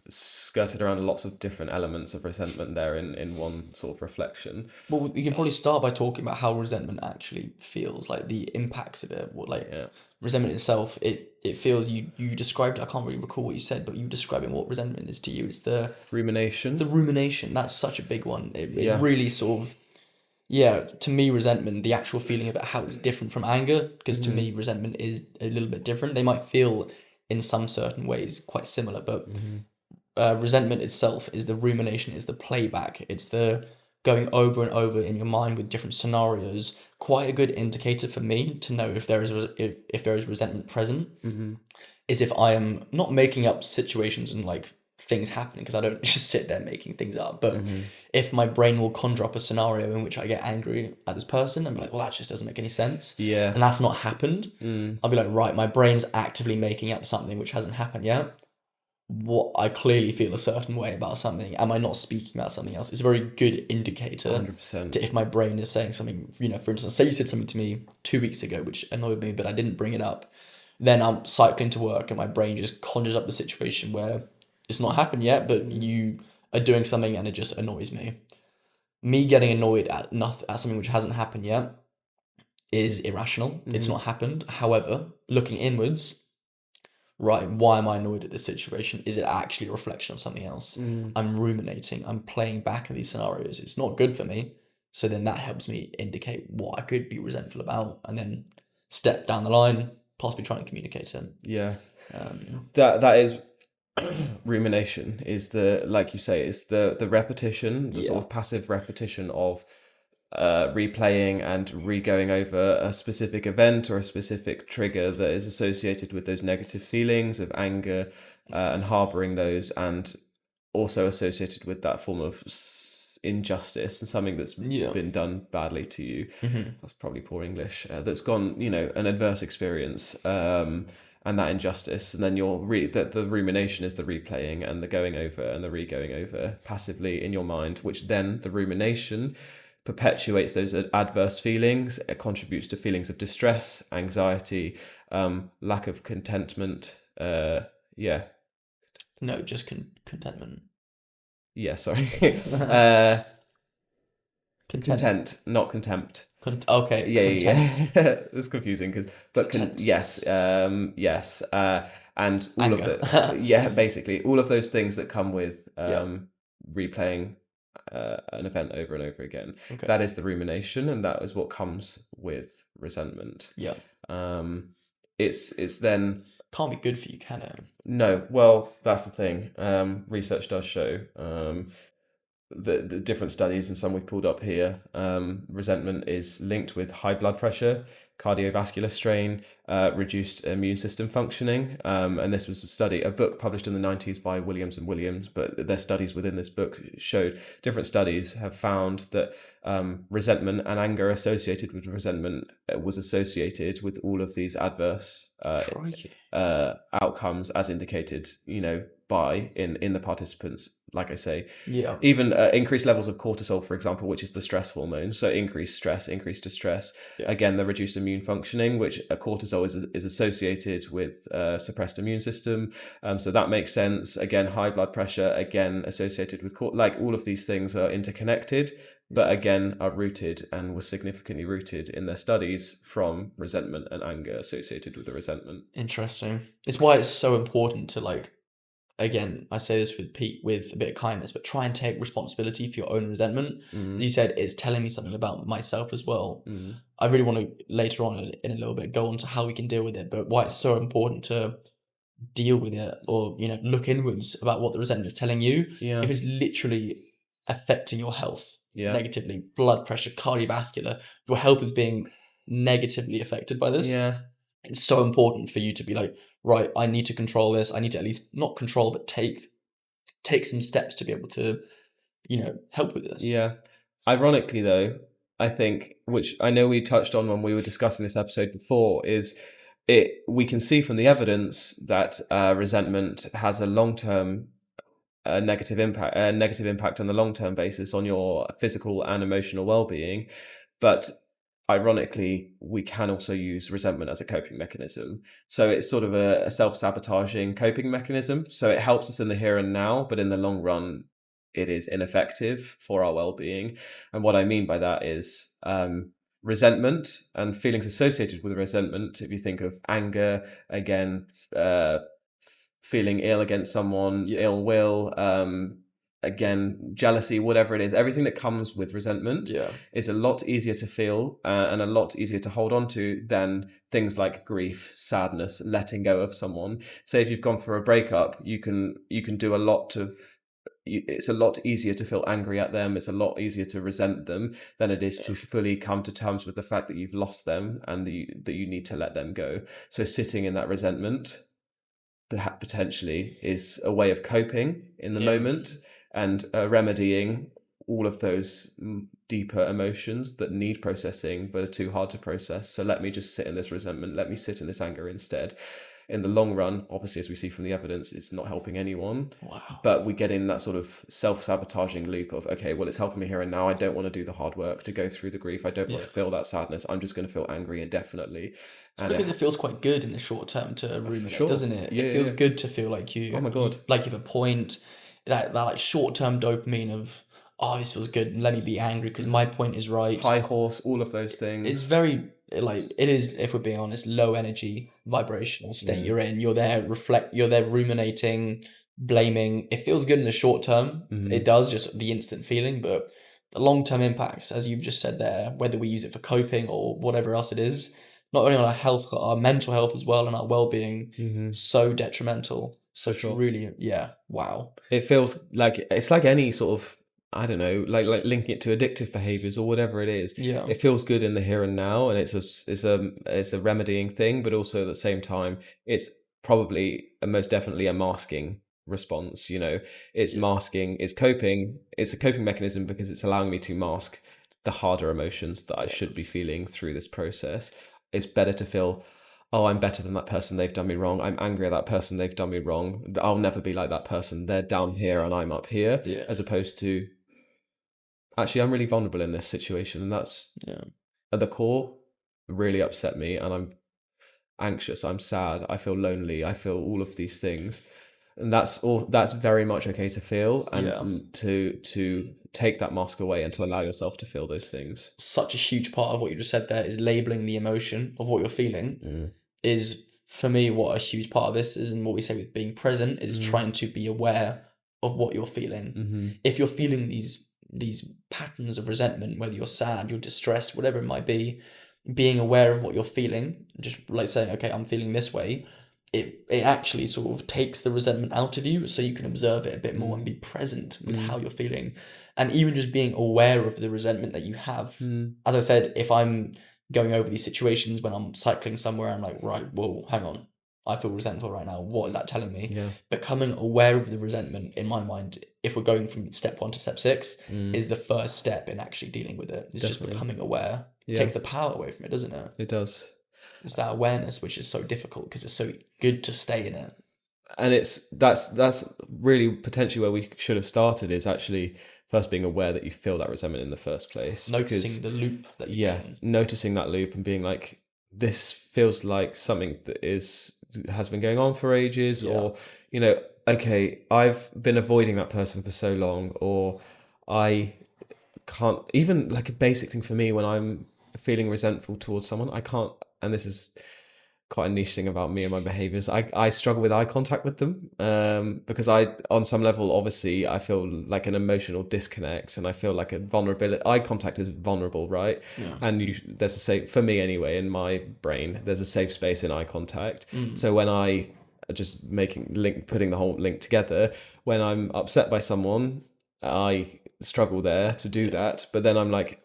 A: skirted around lots of different elements of resentment there in one sort of reflection.
B: Well, we can probably start by talking about how resentment actually feels, like the impacts of it. Resentment itself, it feels, you described, I can't really recall what you said, but you describing what resentment is to you. It's the
A: rumination.
B: The rumination, that's such a big one. It really sort of, to me, resentment, the actual feeling of it, how it's different from anger, because to me, resentment is a little bit different. They might feel in some certain ways quite similar, but resentment itself is the rumination, is the playback, it's the going over and over in your mind with different scenarios. Quite a good indicator for me to know if there is resentment present is if I am not making up situations and like things happening, because I don't just sit there making things up, but if my brain will conjure up a scenario in which I get angry at this person and be like, well, that just doesn't make any sense, and that's not happened, I'll be like, right, my brain's actively making up something which hasn't happened yet. What I clearly feel a certain way about something. Am I not speaking about something else? It's a very good indicator
A: 100%.
B: to if my brain is saying something, for instance, say you said something to me 2 weeks ago, which annoyed me, but I didn't bring it up. Then I'm cycling to work and my brain just conjures up the situation where it's not happened yet, but you are doing something and it just annoys me. Me getting annoyed at something which hasn't happened yet is irrational. It's not happened. However, looking inwards, right, why am I annoyed at this situation? Is it actually a reflection of something else? I'm ruminating. I'm playing back in these scenarios. It's not good for me. So then that helps me indicate what I could be resentful about, and then step down the line, possibly trying to communicate it.
A: Yeah. That is rumination, is the, like you say, is the repetition, the sort of passive repetition of replaying and re-going over a specific event or a specific trigger that is associated with those negative feelings of anger and harboring those, and also associated with that form of injustice and something that's been done badly to you. That's probably poor English. That's gone, an adverse experience, and that injustice, and then the rumination is the replaying and the going over and the re-going over passively in your mind, which then the rumination perpetuates those adverse feelings. It contributes to feelings of distress, anxiety, lack of contentment.
B: No, just contentment.
A: Yeah, sorry. Content, not contempt.
B: Okay.
A: Yeah. It's confusing yes. And all of the basically all of those things that come with replaying an event over and over again. That is the rumination, and that is what comes with resentment.
B: Yeah.
A: It's then
B: Can't be good for you, can it?
A: no. Well, that's the thing. Research does show the different studies, and some we've pulled up here. Resentment is linked with high blood pressure, cardiovascular strain, reduced immune system functioning. And this was a book published in the 90s by Williams and Williams, but their studies within this book showed different studies have found that resentment and anger associated with resentment was associated with all of these adverse
B: Crikey.
A: outcomes as indicated, by in the participants. Like I say,
B: Yeah.
A: even increased levels of cortisol, for example, which is the stress hormone. So increased stress, increased distress.
B: Yeah.
A: Again, the reduced immune functioning, which cortisol is associated with suppressed immune system. So that makes sense. Again, high blood pressure, again associated with like all of these things are interconnected, but again are rooted and were significantly rooted in their studies from resentment and anger associated with the resentment.
B: Interesting. It's why it's so important to, like, again, I say this with Pete with a bit of kindness, but try and take responsibility for your own resentment. As you said, it's telling me something about myself as well. I really want to later on in a little bit go on to how we can deal with it, but why it's so important to deal with it, or look inwards about what the resentment is telling you.
A: Yeah.
B: If it's literally affecting your health negatively, blood pressure, cardiovascular, your health is being negatively affected by this.
A: Yeah.
B: It's so important for you to be like, right, I need to control this. I need to at least not control, but take some steps to be able to, help with this.
A: Yeah. Ironically, though, I think, which I know we touched on when we were discussing this episode before, is we can see from the evidence that resentment has a long-term negative impact on the long-term basis on your physical and emotional well-being. But ironically, we can also use resentment as a coping mechanism. So it's sort of a self-sabotaging coping mechanism. So it helps us in the here and now, but in the long run, it is ineffective for our well-being. And what I mean by that is resentment and feelings associated with resentment. If you think of anger, again, feeling ill against someone, ill will, again, jealousy, whatever it is, everything that comes with resentment is a lot easier to feel and a lot easier to hold on to than things like grief, sadness, letting go of someone. Say if you've gone for a breakup, you can do a lot of, it's a lot easier to feel angry at them. It's a lot easier to resent them than it is to fully come to terms with the fact that you've lost them and that you need to let them go. So sitting in that resentment potentially is a way of coping in the moment and remedying all of those deeper emotions that need processing but are too hard to process. So let me just sit in this resentment, let me sit in this anger instead. In the long run, obviously, as we see from the evidence, it's not helping anyone.
B: Wow.
A: But we get in that sort of self-sabotaging loop of, okay, well, it's helping me here and now. I don't want to do the hard work to go through the grief. I don't want to feel that sadness. I'm just going to feel angry indefinitely.
B: Because it feels quite good in the short term to ruminate, doesn't it?
A: Yeah,
B: it feels good to feel like
A: oh my God.
B: like you have a point, that like short-term dopamine of, oh, this feels good, let me be angry because my point is right.
A: High horse, all of those things.
B: It's very, like, it is, if we're being honest, low energy vibrational state you're in. You're there ruminating, blaming. It feels good in the short term. It does, just the instant feeling, but the long-term impacts, as you've just said there, whether we use it for coping or whatever else it is, not only on our health, but our mental health as well and our well-being, so detrimental. So it's really, wow.
A: It feels like, it's like any sort of, I don't know, like linking it to addictive behaviors or whatever it is.
B: Yeah.
A: It feels good in the here and now, and it's a remedying thing, but also at the same time, it's probably most definitely a masking response. It's masking, it's coping, it's a coping mechanism because it's allowing me to mask the harder emotions that I should be feeling through this process. It's better to feel, oh, I'm better than that person, they've done me wrong. I'm angry at that person, they've done me wrong. I'll never be like that person. They're down here and I'm up here. As opposed to, actually, I'm really vulnerable in this situation. And that's, at the core, really upset me. And I'm anxious, I'm sad, I feel lonely, I feel all of these things. And that's very much okay to feel, and to take that mask away and to allow yourself to feel those things.
B: Such a huge part of what you just said there is labeling the emotion of what you're feeling. Is, for me, what a huge part of this is, and what we say with being present is trying to be aware of what you're feeling. If you're feeling these patterns of resentment, whether you're sad, you're distressed, whatever it might be, being aware of what you're feeling, just like saying, okay, I'm feeling this way, it actually sort of takes the resentment out of you, so you can observe it a bit more and be present with how you're feeling. And even just being aware of the resentment that you have. As I said, if I'm going over these situations when I'm cycling somewhere, I'm like, right, whoa, hang on. I feel resentful right now. What is that telling me?
A: Yeah.
B: Becoming aware of the resentment, in my mind, if we're going from step 1 to step 6, is the first step in actually dealing with it. It's just becoming aware. It takes the power away from it, doesn't it?
A: It does.
B: It's that awareness which is so difficult because it's so good to stay in it.
A: And that's really potentially where we should have started, is actually first being aware that you feel that resentment in the first place.
B: Noticing the loop that you're in.
A: Noticing that loop and being like, this feels like something that has been going on for ages, or, you know, okay, I've been avoiding that person for so long, or I can't, even like a basic thing for me when I'm feeling resentful towards someone, I can't, and this is quite a niche thing about me and my behaviors, I struggle with eye contact with them, because on some level, obviously, I feel like an emotional disconnect, and I feel like a vulnerability. Eye contact is vulnerable, right? And there's a safe, for me anyway, in my brain, there's a safe space in eye contact. So when I just putting the whole link together, when I'm upset by someone, I struggle there to do that, but then I'm like,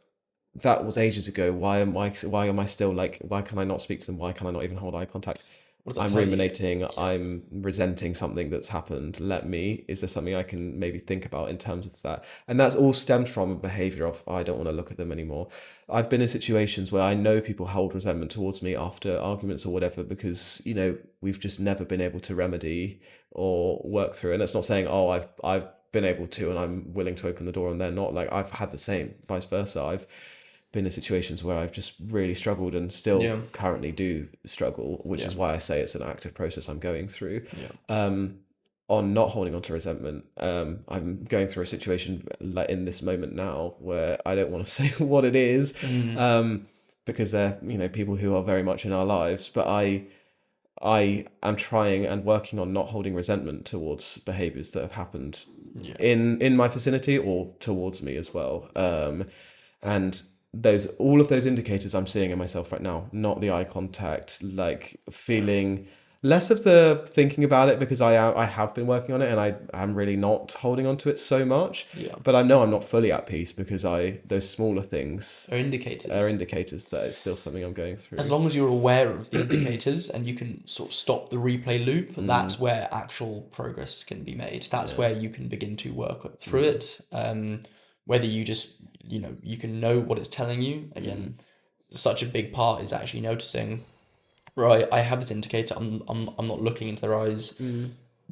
A: that was ages ago. Why am I still like, why can I not speak to them? Why can I not even hold eye contact? I'm ruminating. I'm resenting something that's happened. Is there something I can maybe think about in terms of that? And that's all stemmed from a behavior of, I don't want to look at them anymore. I've been in situations where I know people hold resentment towards me after arguments or whatever, because, you know, we've just never been able to remedy or work through. And it's not saying, oh, I've been able to and I'm willing to open the door and they're not. Like, I've had the same, vice versa. I've been in situations where I've just really struggled and still currently do struggle, which is why I say it's an active process I'm going through. On not holding on to resentment, I'm going through a situation like in this moment now where I don't want to say what it is, because they're, you know, people who are very much in our lives, but I am trying and working on not holding resentment towards behaviors that have happened in my vicinity or towards me as well. And all of those indicators I'm seeing in myself right now, not the eye contact, like feeling less of the thinking about it, because I have been working on it and I'm really not holding on to it so much. But I know I'm not fully at peace because those smaller things
B: are indicators
A: that it's still something I'm going through.
B: As long as you're aware of the indicators and you can sort of stop the replay loop, that's where actual progress can be made. That's where you can begin to work through it. Whether you just, you can know what it's telling you. Again, such a big part is actually noticing, right, I have this indicator, I'm not looking into their eyes.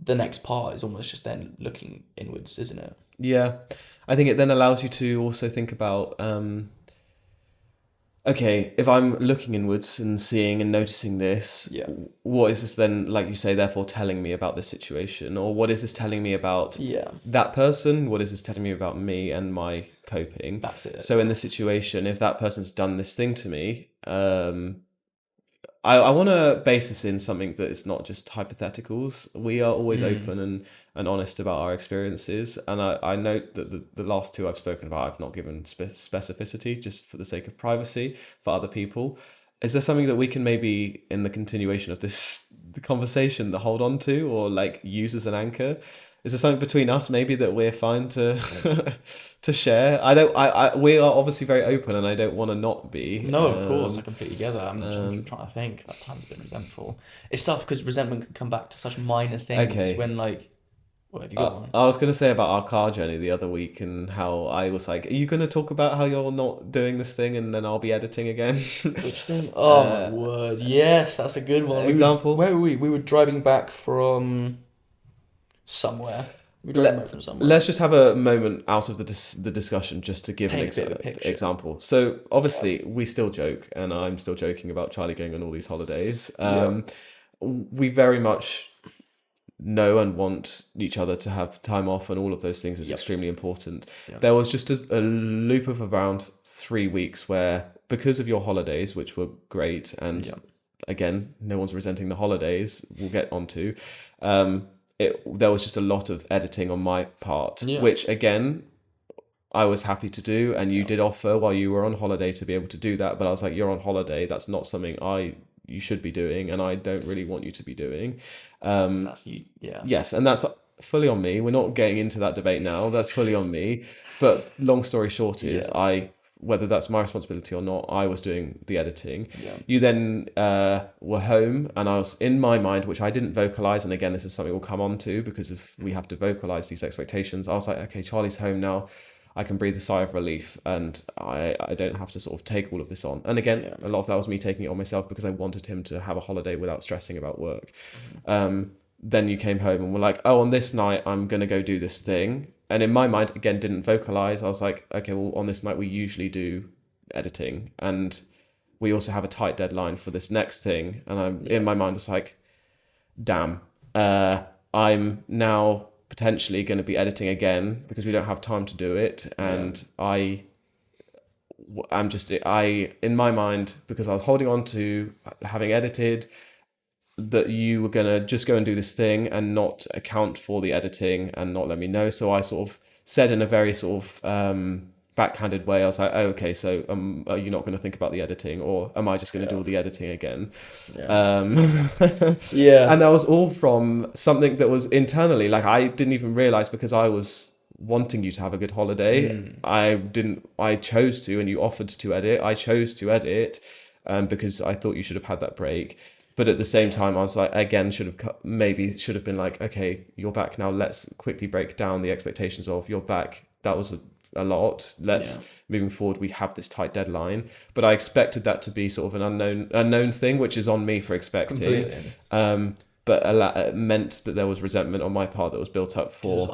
B: The next part is almost just then looking inwards, isn't it?
A: Yeah. I think it then allows you to also think about, okay, if I'm looking inwards and seeing and noticing this, what is this then, like you say, therefore telling me about this situation? Or what is this telling me about that person? What is this telling me about me and my coping?
B: That's it.
A: So in this situation, if that person's done this thing to me, I want to base this in something that is not just hypotheticals. We are always open and honest about our experiences. And I note that the last two I've spoken about, I've not given specificity just for the sake of privacy for other people. Is there something that we can maybe, in the continuation of the conversation, that hold on to or like use as an anchor? Is there something between us maybe that we're fine to to share? We are obviously very open, and I don't want to not be.
B: No, of course, I completely get that. I'm trying to think. That time's been resentful. It's tough because resentment can come back to such minor things when, like, what have you got one?
A: I was going to say about our car journey the other week and how I was like, are you going to talk about how you're not doing this thing and then I'll be editing again?
B: Which thing? Oh, my word. Yes, that's a good one.
A: Example?
B: Where were we? We were driving back from somewhere.
A: Let's just have a moment out of the discussion just to give an example. So obviously we still joke, and I'm still joking about Charlie going on all these holidays. We very much know and want each other to have time off, and all of those things is extremely important. There was just a loop of around 3 weeks where, because of your holidays, which were great, and again, no one's resenting the holidays, we'll get onto, there was just a lot of editing on my part, which again, I was happy to do, and you did offer while you were on holiday to be able to do that, but I was like, you're on holiday, that's not something you should be doing, and I don't really want you to be doing.
B: That's you. Yeah.
A: Yes, and that's fully on me. We're not getting into that debate now. That's fully on me. But long story short is whether that's my responsibility or not, I was doing the editing.
B: Yeah.
A: You then were home, and I was in my mind, which I didn't vocalize. And again, this is something we'll come on to because if we have to vocalize these expectations. I was like, okay, Charlie's home now. I can breathe a sigh of relief, and I don't have to sort of take all of this on. And again, a lot of that was me taking it on myself because I wanted him to have a holiday without stressing about work. Then you came home and were like, oh, on this night, I'm going to go do this thing. And in my mind, again, didn't vocalize. I was like, okay, well, on this night, we usually do editing. And we also have a tight deadline for this next thing. And I'm in my mind, was like, damn, I'm now potentially going to be editing again because we don't have time to do it. And I'm just, in my mind, because I was holding on to having edited, that you were going to just go and do this thing and not account for the editing and not let me know. So I sort of said in a very sort of backhanded way, I was like, oh, okay, so are you not going to think about the editing, or am I just going to do all the editing again? And that was all from something that was internally, like I didn't even realize, because I was wanting you to have a good holiday. I chose to, and you offered to edit. I chose to edit because I thought you should have had that break. But at the same time, I was like, again, should have been like, okay, you're back now. Let's quickly break down the expectations of you're back. That was a lot. Moving forward, we have this tight deadline. But I expected that to be sort of an unknown thing, which is on me for expecting. Completely. But it meant that there was resentment on my part that was built up for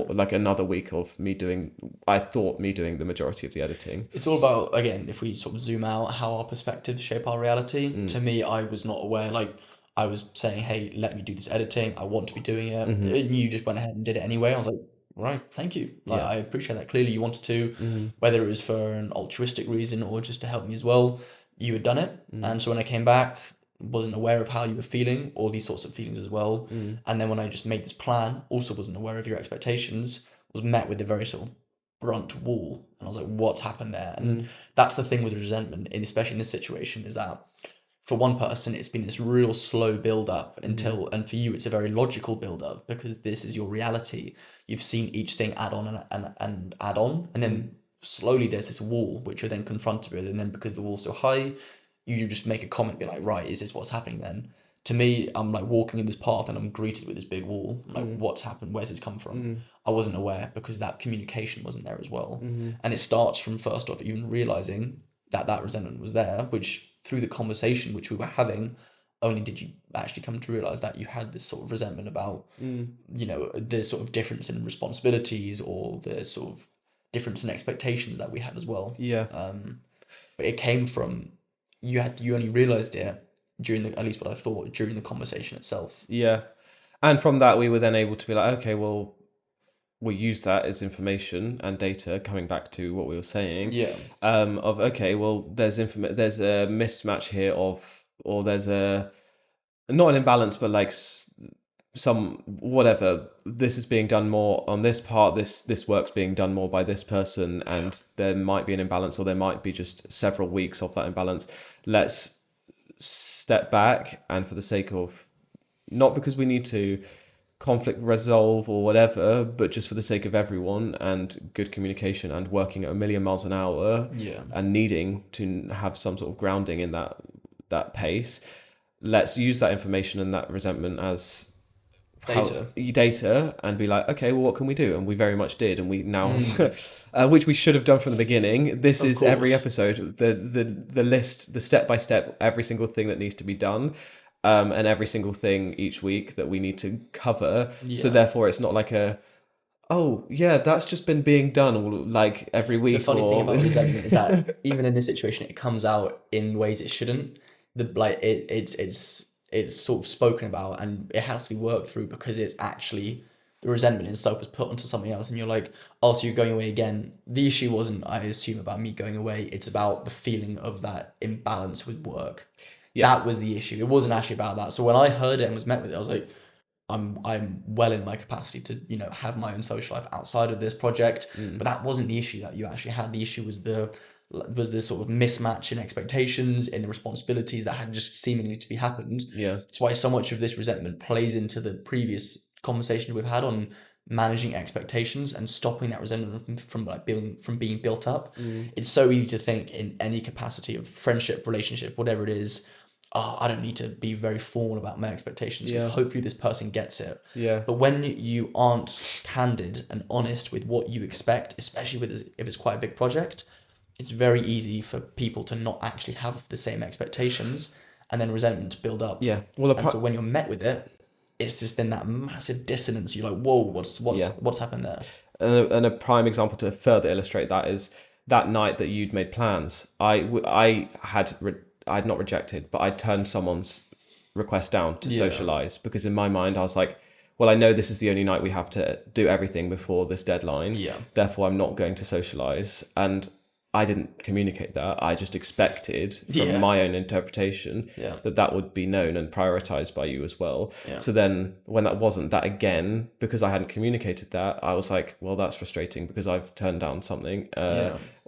A: like another week of me doing the majority of the editing.
B: It's all about, again, if we sort of zoom out, how our perspectives shape our reality. To me, I was not aware, like I was saying, hey, let me do this editing. I want to be doing it. And you just went ahead and did it anyway. I was like, right, thank you. Like, I appreciate that. Clearly you wanted to, whether it was for an altruistic reason or just to help me as well, you had done it. And so when I came back, wasn't aware of how you were feeling or these sorts of feelings as well. And then when I just made this plan, also wasn't aware of your expectations, was met with a very sort of brunt wall. And I was like, what's happened there? And that's the thing with resentment, and especially in this situation, is that for one person, it's been this real slow build up until, and for you, it's a very logical build up because this is your reality. You've seen each thing add on and add on. And then slowly there's this wall, which you're then confronted with. And then because the wall's so high, you just make a comment, be like, right, is this what's happening then? To me, I'm like walking in this path and I'm greeted with this big wall. I'm like, what's happened? Where's this come from? I wasn't aware because that communication wasn't there as well. And it starts from first off, even realizing that resentment was there, which through the conversation which we were having, only did you actually come to realize that you had this sort of resentment about, you know, the sort of difference in responsibilities or the sort of difference in expectations that we had as well. But it came from, you only realized it during at least what I thought, during the conversation itself.
A: And from that, we were then able to be like, okay, well, we'll use that as information and data, coming back to what we were saying. Of, okay, well, there's a mismatch here or there's not an imbalance, but like some, whatever, this is being done more on this part, this work's being done more by this person, and there might be an imbalance, or there might be just several weeks of that imbalance. Let's step back, and for the sake of, not because we need to conflict resolve or whatever, but just for the sake of everyone and good communication and working at 1,000,000 miles an hour and needing to have some sort of grounding in that pace, let's use that information and that resentment as data and be like, okay, well, what can we do? And we very much did, and we now which we should have done from the beginning. This is every episode, the list, the step by step, every single thing that needs to be done, and every single thing each week that we need to cover. So therefore it's not like that's just been being done all like every week.
B: The funny thing about resentment is that even in this situation, it comes out in ways it shouldn't. It's sort of spoken about and it has to be worked through because it's actually, the resentment itself is put onto something else, and you're like, oh, so you're going away again. The issue wasn't, I assume, about me going away. It's about the feeling of that imbalance with work. That was the issue. It wasn't actually about that. So when I heard it and was met with it, I was like, I'm well in my capacity to, you know, have my own social life outside of this project. But that wasn't the issue that you actually had. The issue was this sort of mismatch in expectations, in the responsibilities that had just seemingly to be happened.
A: Yeah.
B: That's why so much of this resentment plays into the previous conversation we've had on managing expectations and stopping that resentment from being built up. It's so easy to think in any capacity of friendship, relationship, whatever it is, oh, I don't need to be very formal about my expectations because hopefully this person gets it.
A: Yeah.
B: But when you aren't candid and honest with what you expect, especially if it's quite a big project, it's very easy for people to not actually have the same expectations and then resentment to build up.
A: Yeah. Well,
B: And so when you're met with it, it's just then that massive dissonance. You're like, whoa, what's happened there?
A: And a prime example to further illustrate that is that night that you'd made plans. I had not rejected, but I turned someone's request down to socialize because in my mind I was like, well, I know this is the only night we have to do everything before this deadline.
B: Yeah.
A: Therefore, I'm not going to socialize. And I didn't communicate that. I just expected from my own interpretation that would be known and prioritized by you as well.
B: Yeah.
A: So then when that wasn't, that again, because I hadn't communicated that, I was like, well, that's frustrating because I've turned down something.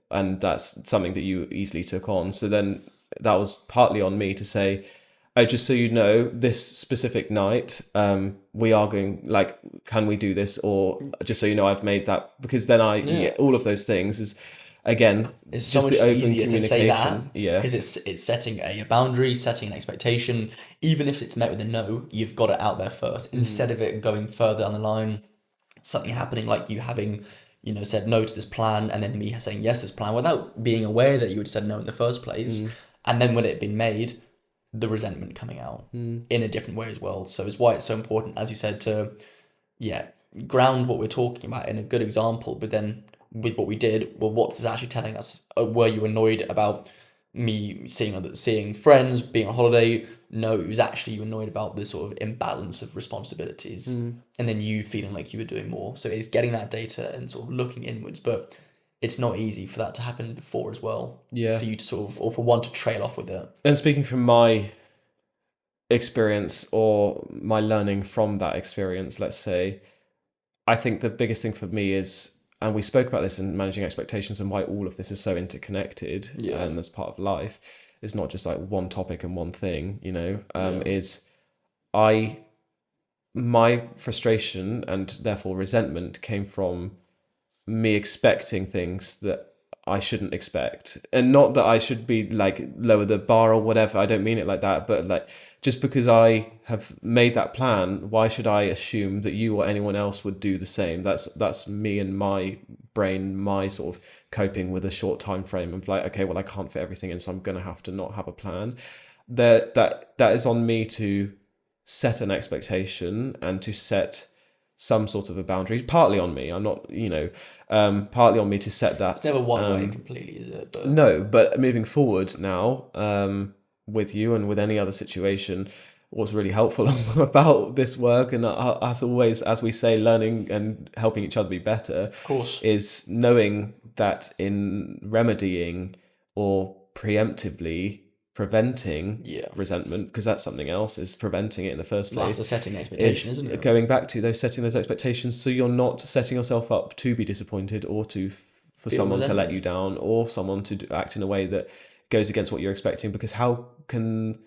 A: And that's something that you easily took on. So then that was partly on me to say, oh, just so you know, this specific night, we are going, like, can we do this? Or just so you know, I've made that, because then all of those things is, again,
B: it's so much easier to say that because it's setting a boundary, setting an expectation. Even if it's met with a no, you've got it out there first instead of it going further down the line, something happening like you having, you know, said no to this plan and then me saying yes to this plan without being aware that you had said no in the first place. And then when it had been made, the resentment coming out in a different way as well. So it's why it's so important, as you said, to ground what we're talking about in a good example, but then with what we did, well, what's this actually telling us? Were you annoyed about me seeing friends, being on holiday? No, it was actually you annoyed about this sort of imbalance of responsibilities and then you feeling like you were doing more. So it's getting that data and sort of looking inwards, but it's not easy for that to happen before as well.
A: Yeah.
B: For you to sort of, or for one to trail off with it.
A: And speaking from my experience or my learning from that experience, let's say, I think the biggest thing for me is, and we spoke about this in managing expectations and why all of this is so interconnected and as part of life, it's not just like one topic and one thing, you know, is my frustration and therefore resentment came from me expecting things that I shouldn't expect. And not that I should be like lower the bar or whatever, I don't mean it like that, but like just because I have made that plan, why should I assume that you or anyone else would do the same? That's me and my brain, my sort of coping with a short time frame of like, okay, well, I can't fit everything in, so I'm gonna have to not have a plan. That is on me to set an expectation and to set some sort of a boundary, partly on me. I'm not, you know, partly on me to set that.
B: It's never one way completely, is it? But...
A: No, but moving forward now, with you and with any other situation, what's really helpful about this work and us always, as we say, learning and helping each other be better,
B: of course,
A: is knowing that in remedying or preemptively preventing resentment, because that's something else, is preventing it in the first place.
B: That's the setting expectation, isn't it?
A: Going back to setting those expectations, so you're not setting yourself up to be disappointed or for someone to let you down or someone to act in a way that goes against what you're expecting, because how can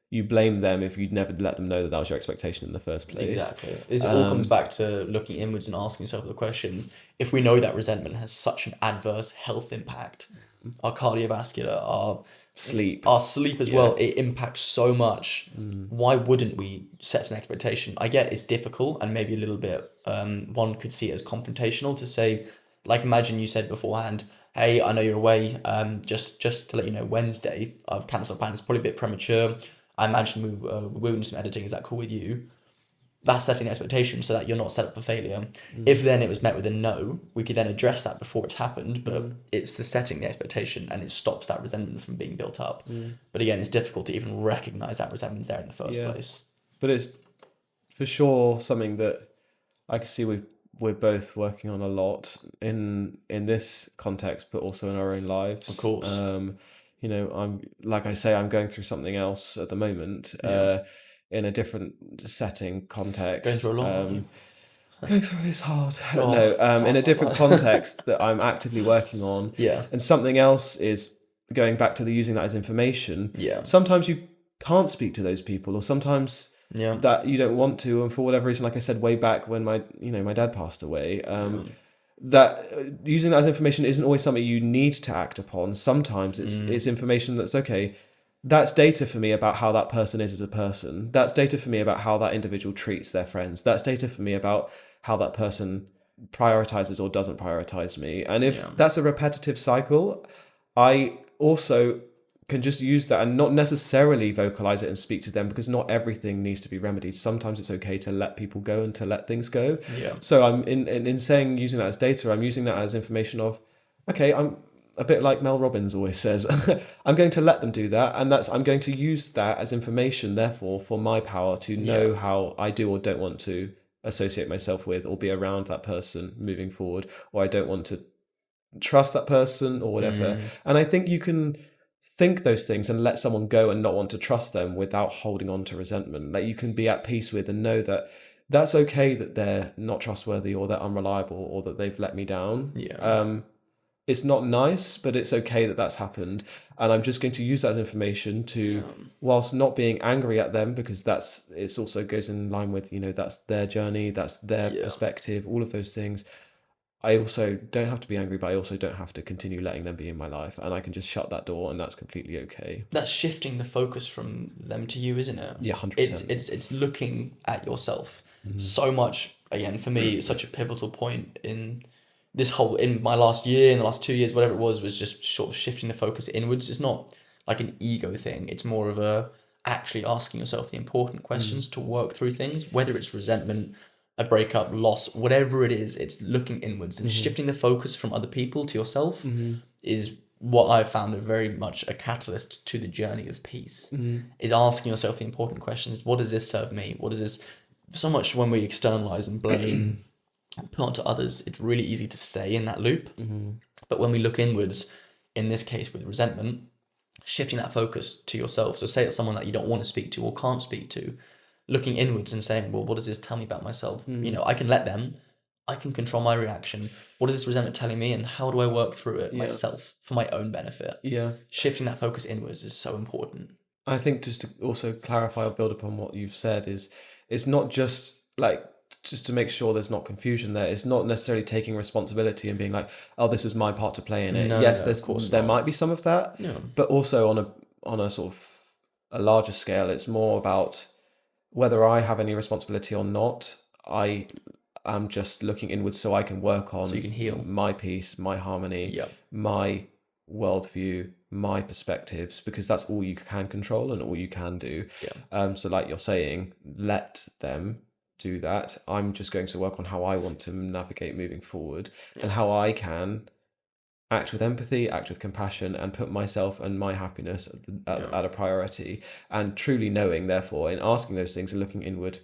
A: you blame them if you'd never let them know that was your expectation in the first place?
B: Exactly. It all comes back to looking inwards and asking yourself the question, if we know that resentment has such an adverse health impact, our cardiovascular, our sleep as well, it impacts so much. Why wouldn't we set an expectation? I get it's difficult and maybe a little bit, one could see it as confrontational to say, like, imagine you said beforehand, hey, I know you're away, just to let you know, Wednesday, I've cancelled plans, it's probably a bit premature. I imagine we're doing some editing, is that cool with you? That's setting an expectation so that you're not set up for failure. If then it was met with a no, we could then address that before it's happened, but it's the setting the expectation and it stops that resentment from being built up. But again, it's difficult to even recognise that resentment's there in the first place.
A: But it's for sure something that I can see we're both working on a lot in this context, but also in our own lives.
B: Of course.
A: You know, I'm going through something else at the moment. in a different setting, context.
B: Going through a lot, aren't you?
A: Going through is hard.
B: Oh,
A: No, in a
B: hard,
A: different
B: hard.
A: context that I'm actively working on.
B: Yeah.
A: And something else is going back to the using that as information.
B: Yeah.
A: Sometimes you can't speak to those people, or sometimes
B: Yeah.
A: that you don't want to, and for whatever reason, like I said way back when my dad passed away, that using that as information isn't always something you need to act upon. Sometimes it's information that's okay. That's data for me about how that person is as a person. That's data for me about how that individual treats their friends. That's data for me about how that person prioritizes or doesn't prioritize me. And if that's a repetitive cycle, I also can just use that and not necessarily vocalize it and speak to them, because not everything needs to be remedied. Sometimes it's okay to let people go and to let things go.
B: Yeah.
A: So I'm in saying using that as data, I'm using that as information of, okay, I'm a bit like Mel Robbins always says, I'm going to let them do that, and I'm going to use that as information, therefore, for my power to know how I do or don't want to associate myself with or be around that person moving forward, or I don't want to trust that person or whatever. And I think you can think those things and let someone go and not want to trust them without holding on to resentment. Like, you can be at peace with and know that that's okay, that they're not trustworthy or they're unreliable or that they've let me down. It's not nice, but it's okay that that's happened. And I'm just going to use that as information to, whilst not being angry at them, because it also goes in line with, that's their journey, that's their perspective, all of those things. I also don't have to be angry, but I also don't have to continue letting them be in my life. And I can just shut that door, and that's completely okay.
B: That's shifting the focus from them to you, isn't it?
A: Yeah, 100%.
B: It's looking at yourself. So much, again, for me, such a pivotal point in my last year, in the last 2 years, whatever it was just sort of shifting the focus inwards. It's not like an ego thing. It's more of actually asking yourself the important questions to work through things, whether it's resentment, a breakup, loss, whatever it is. It's looking inwards and shifting the focus from other people to yourself is what I've found very much a catalyst to the journey of peace. Is asking yourself the important questions. What does this serve me? What does this... So much when we externalize and blame, put onto others, it's really easy to stay in that loop. But when we look inwards, in this case with resentment, shifting that focus to yourself. So say it's someone that you don't want to speak to or can't speak to, looking inwards and saying, well, what does this tell me about myself? I can let them, I can control my reaction. What is this resentment telling me, and how do I work through it myself for my own benefit? Shifting that focus inwards is so important.
A: I think, just to also clarify or build upon what you've said, is it's not just like, just to make sure there's not confusion there, it's not necessarily taking responsibility and being like, oh, this was my part to play in it. There might be some of that, but also on a sort of a larger scale, it's more about whether I have any responsibility or not. I am just looking inwards so I can work on,
B: so you can heal
A: my peace, my harmony, my worldview, my perspectives, because that's all you can control and all you can do. So like you're saying, let them do that. I'm just going to work on how I want to navigate moving forward and how I can act with empathy, act with compassion, and put myself and my happiness at a priority, and truly knowing, therefore, in asking those things and looking inward,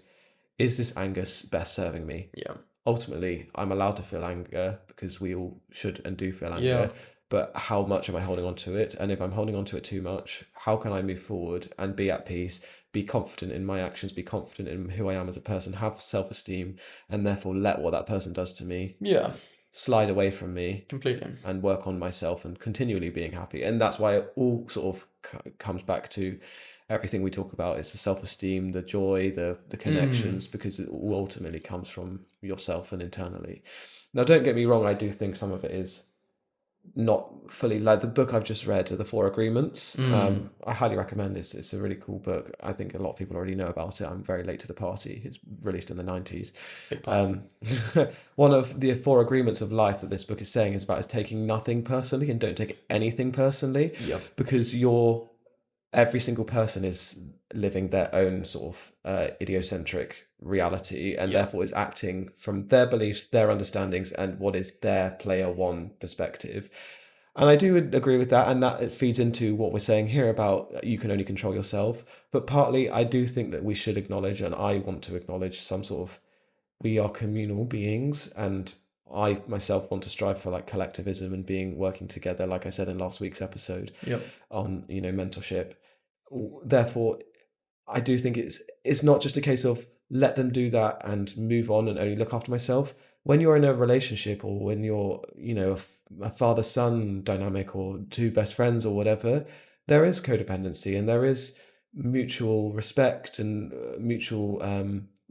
A: is this anger best serving me? Ultimately, I'm allowed to feel anger because we all should and do feel anger, but how much am I holding on to it? And if I'm holding on to it too much, how can I move forward and be at peace, be confident in my actions, be confident in who I am as a person, have self-esteem, and therefore let what that person does to me slide away from me
B: completely,
A: and work on myself and continually being happy. And that's why it all sort of comes back to everything we talk about. It's the self-esteem, the joy, the connections, because it all ultimately comes from yourself and internally. Now, don't get me wrong, I do think some of it is not fully, like the book I've just read, The 4 Agreements. I highly recommend it. It's a really cool book. I think a lot of people already know about it. I'm very late to the party. It's released in the 90s. One of the 4 agreements of life that this book is saying is taking nothing personally, and don't take anything personally, because every single person is living their own sort of idiocentric reality, and therefore is acting from their beliefs, their understandings, and what is their player one perspective. And I do agree with that, and that it feeds into what we're saying here about you can only control yourself. But partly, I do think that we should acknowledge, and I want to acknowledge, some sort of, we are communal beings, and I myself want to strive for like collectivism and working together, like I said in last week's episode on mentorship. Therefore, I do think it's not just a case of let them do that and move on and only look after myself. When you're in a relationship, or when you're, a father-son dynamic, or two best friends or whatever, there is codependency, and there is mutual respect, and mutual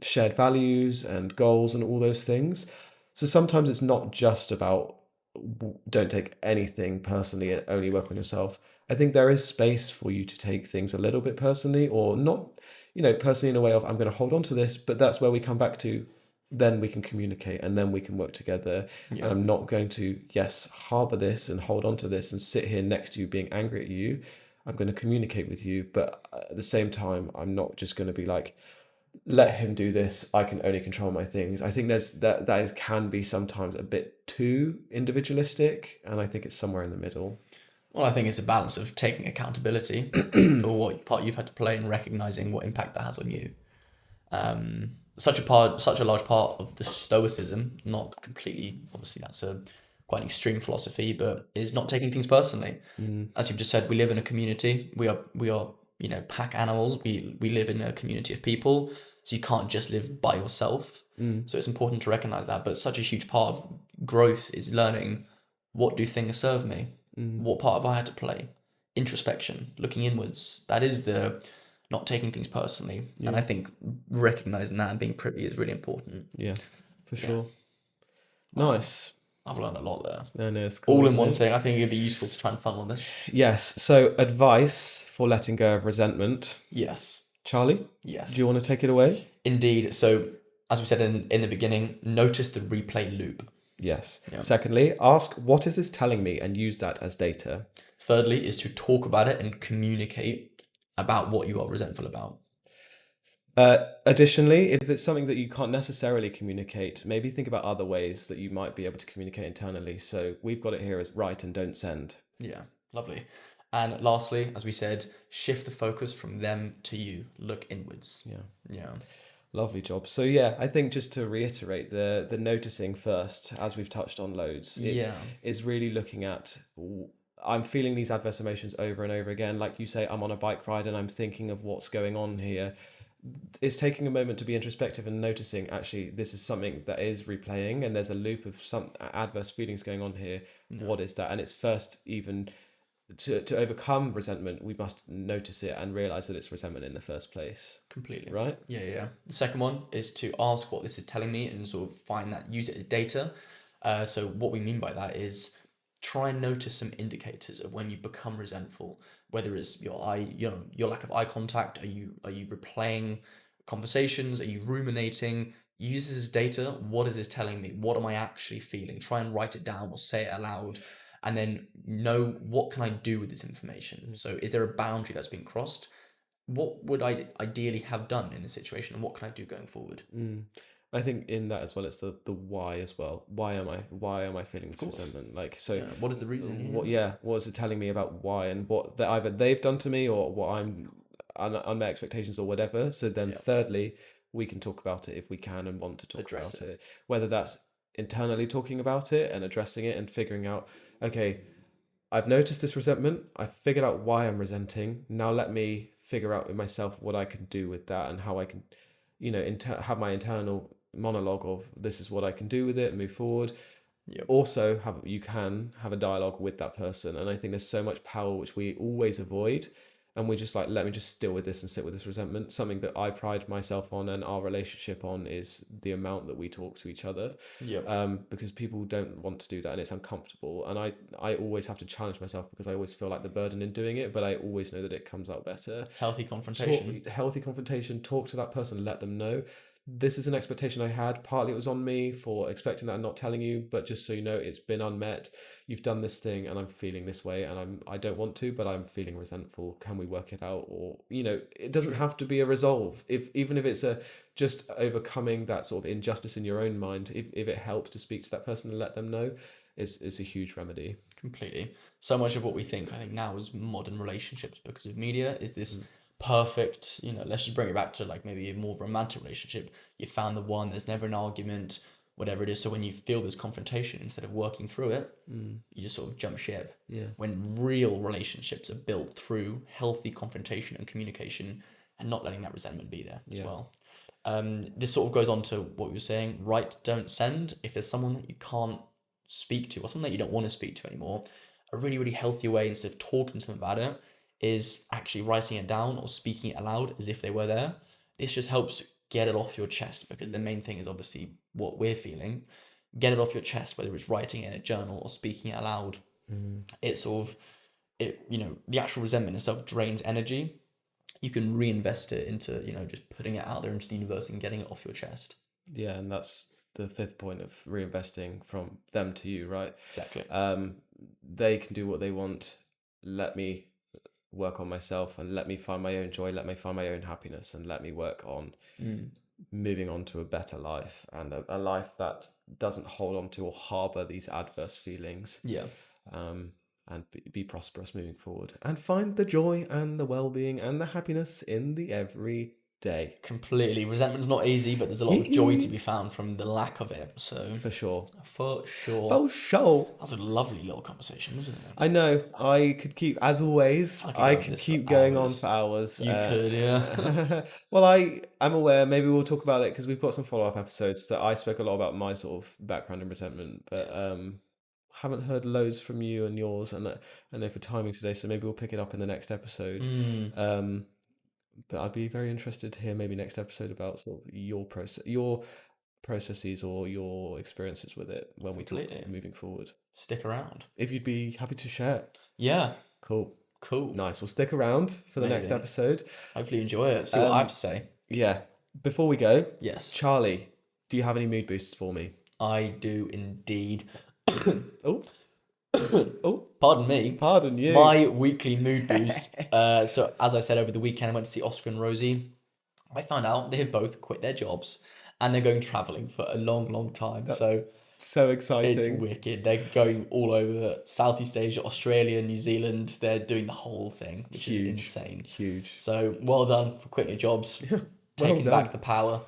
A: shared values and goals and all those things. So sometimes it's not just about don't take anything personally and only work on yourself. I think there is space for you to take things a little bit personally, or not, personally, in a way of I'm going to hold on to this, but that's where we come back to. Then we can communicate, and then we can work together. And I'm not going to, yes, harbor this and hold on to this and sit here next to you being angry at you. I'm going to communicate with you, but at the same time, I'm not just going to be like, let him do this. I can only control my things. I think can be sometimes a bit too individualistic, and I think it's somewhere in the middle.
B: Well, I think it's a balance of taking accountability for what part you've had to play and recognizing what impact that has on you. Such a large part of the Stoicism, not completely, obviously that's quite an extreme philosophy, but is not taking things personally. As you've just said, we live in a community. We are pack animals. We live in a community of people, so you can't just live by yourself. So it's important to recognize that. But such a huge part of growth is learning, what do things serve me? What part have I had to play? Introspection, looking inwards. That is the not taking things personally. And I think recognizing that and being privy is really important.
A: Yeah, for sure. Nice.
B: I've learned a lot there.
A: No, it's cool,
B: all in one thing. I think it'd be useful to try and funnel this.
A: Yes. So, advice for letting go of resentment.
B: Yes.
A: Charlie?
B: Yes.
A: Do you want to take it away?
B: Indeed. So, as we said in the beginning, notice the replay loop.
A: Yes.
B: Yeah.
A: Secondly, ask, what is this telling me, and use that as data.
B: Thirdly, is to talk about it and communicate about what you are resentful about.
A: Additionally, if it's something that you can't necessarily communicate, maybe think about other ways that you might be able to communicate internally. So we've got it here as write and don't send.
B: Yeah, lovely. And lastly, as we said, shift the focus from them to you. Look inwards. Yeah.
A: Lovely job. So yeah, I think just to reiterate, the noticing first, as we've touched on loads, is really looking at, I'm feeling these adverse emotions over and over again. Like you say, I'm on a bike ride and I'm thinking of what's going on here. It's taking a moment to be introspective and noticing, actually, this is something that is replaying, and there's a loop of some adverse feelings going on here. What is that? And it's first, even to overcome resentment, we must notice it and realize that it's resentment in the first place.
B: Completely.
A: Right?
B: Yeah. The second one is to ask what this is telling me and sort of find that, use it as data. So what we mean by that is try and notice some indicators of when you become resentful, whether it's your lack of eye contact. Are you replaying conversations? Are you ruminating? Use this as data. What is this telling me? What am I actually feeling? Try and write it down or say it aloud, and then know, what can I do with this information? So is there a boundary that's been crossed? What would I ideally have done in this situation, and what can I do going forward?
A: I think in that as well, it's the why as well. Why am I feeling this resentment? Like, so
B: what is the reason?
A: What is it telling me about why, and what that either they've done to me, or what I'm unmet expectations or whatever. So then thirdly, we can talk about it if we can and want to talk about it. Whether that's internally talking about it and addressing it and figuring out, okay, I've noticed this resentment. I've figured out why I'm resenting. Now let me figure out in myself what I can do with that, and how I can, have my internal monologue of, this is what I can do with it and move forward. Also you can have a dialogue with that person, and I think there's so much power which we always avoid, and we just like, let me just deal with this and sit with this resentment. Something that I pride myself on and our relationship on is the amount that we talk to each other. Because people don't want to do that, and it's uncomfortable, and I always have to challenge myself, because I always feel like the burden in doing it, but I always know that it comes out better.
B: Healthy confrontation.
A: Talk to that person, let them know, this is an expectation I had. Partly it was on me for expecting that and not telling you, but just so you know, it's been unmet. You've done this thing and I'm feeling this way, and I don't want to, but I'm feeling resentful. Can we work it out? Or, it doesn't have to be a resolve. Even if it's just overcoming that sort of injustice in your own mind, if it helps to speak to that person and let them know, is a huge remedy.
B: Completely. So much of what we think, I think now, is modern relationships, because of media, is this perfect, let's just bring it back to like maybe a more romantic relationship. You found the one, there's never an argument, whatever it is. So when you feel this confrontation, instead of working through it, you just sort of jump ship. When real relationships are built through healthy confrontation and communication, and not letting that resentment be there as
A: Yeah.
B: well. This sort of goes on to what we were saying, write, don't send. If there's someone that you can't speak to or someone that you don't want to speak to anymore, a really, really healthy way, instead of talking to them about it, is actually writing it down or speaking it aloud as if they were there. This just helps get it off your chest, because the main thing is obviously what we're feeling. Get it off your chest, whether it's writing it in a journal or speaking it aloud. It's sort of, the actual resentment itself drains energy. You can reinvest it into, just putting it out there into the universe and getting it off your chest.
A: Yeah, and that's the fifth point of reinvesting from them to you, right?
B: Exactly.
A: They can do what they want. Let me work on myself and let me find my own joy, let me find my own happiness, and let me work on moving on to a better life, and a life that doesn't hold on to or harbor these adverse feelings.
B: Yeah.
A: And be prosperous moving forward, and find the joy and the well-being and the happiness in the everyday.
B: Completely. Resentment's not easy, but there's a lot of joy to be found from the lack of it. So
A: For sure.
B: For sure.
A: For sure.
B: That's a lovely little conversation, wasn't it?
A: I know. I could keep, as always, I could keep going on for hours.
B: You could, yeah.
A: Well, I'm aware, maybe we'll talk about it because we've got some follow-up episodes that I spoke a lot about my sort of background in resentment, but haven't heard loads from you and yours, and I know for timing today, so maybe we'll pick it up in the next episode. But I'd be very interested to hear maybe next episode about sort of your processes or your experiences with it when we talk moving forward.
B: Stick around.
A: If you'd be happy to share.
B: Yeah.
A: Cool.
B: Nice.
A: We'll stick around for the next episode.
B: Hopefully you enjoy it. See what I have to say.
A: Yeah. Before we go,
B: yes,
A: Charlie, do you have any mood boosts for me?
B: I do indeed.
A: Oh,
B: pardon
A: you.
B: My weekly mood boost. So as I said, over the weekend I went to see Oscar and Rosie. I found out they have both quit their jobs and they're going traveling for a long time.
A: That's
B: so
A: exciting.
B: It's wicked. They're going all over Southeast Asia, Australia, New Zealand. They're doing the whole thing, which is insane.
A: Huge.
B: So well done for quitting your jobs, taking back the power.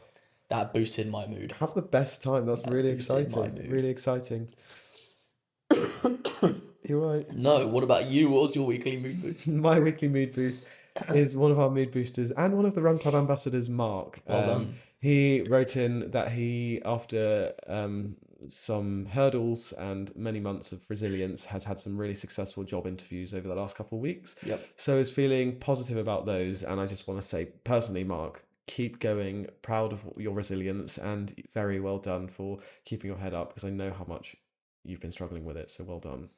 B: That boosted my mood.
A: Have the best time. That's really exciting. Really exciting. You're right.
B: No, what about you? What was your weekly mood boost?
A: My weekly mood boost is one of our mood boosters and one of the Run Club ambassadors, Mark.
B: Well done.
A: He wrote in that he, after some hurdles and many months of resilience, has had some really successful job interviews over the last couple of weeks.
B: Yep.
A: So is feeling positive about those. And I just want to say personally, Mark, keep going. Proud of your resilience and very well done for keeping your head up, because I know how much you've been struggling with it. So well done.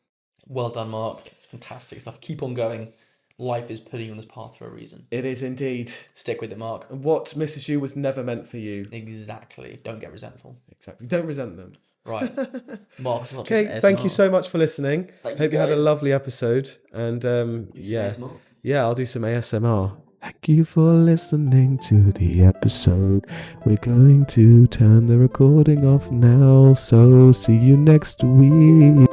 B: Well done, Mark. It's fantastic stuff. Keep on going. Life is putting you on this path for a reason.
A: It is indeed.
B: Stick with it, Mark.
A: What misses you was never meant for you.
B: Exactly. Don't get resentful.
A: Exactly. Don't resent them.
B: Right. Mark,
A: okay, thank you so much for listening. Hope you had a lovely episode. And yeah, I'll do some ASMR. Thank you for listening to the episode. We're going to turn the recording off now, so see you next week.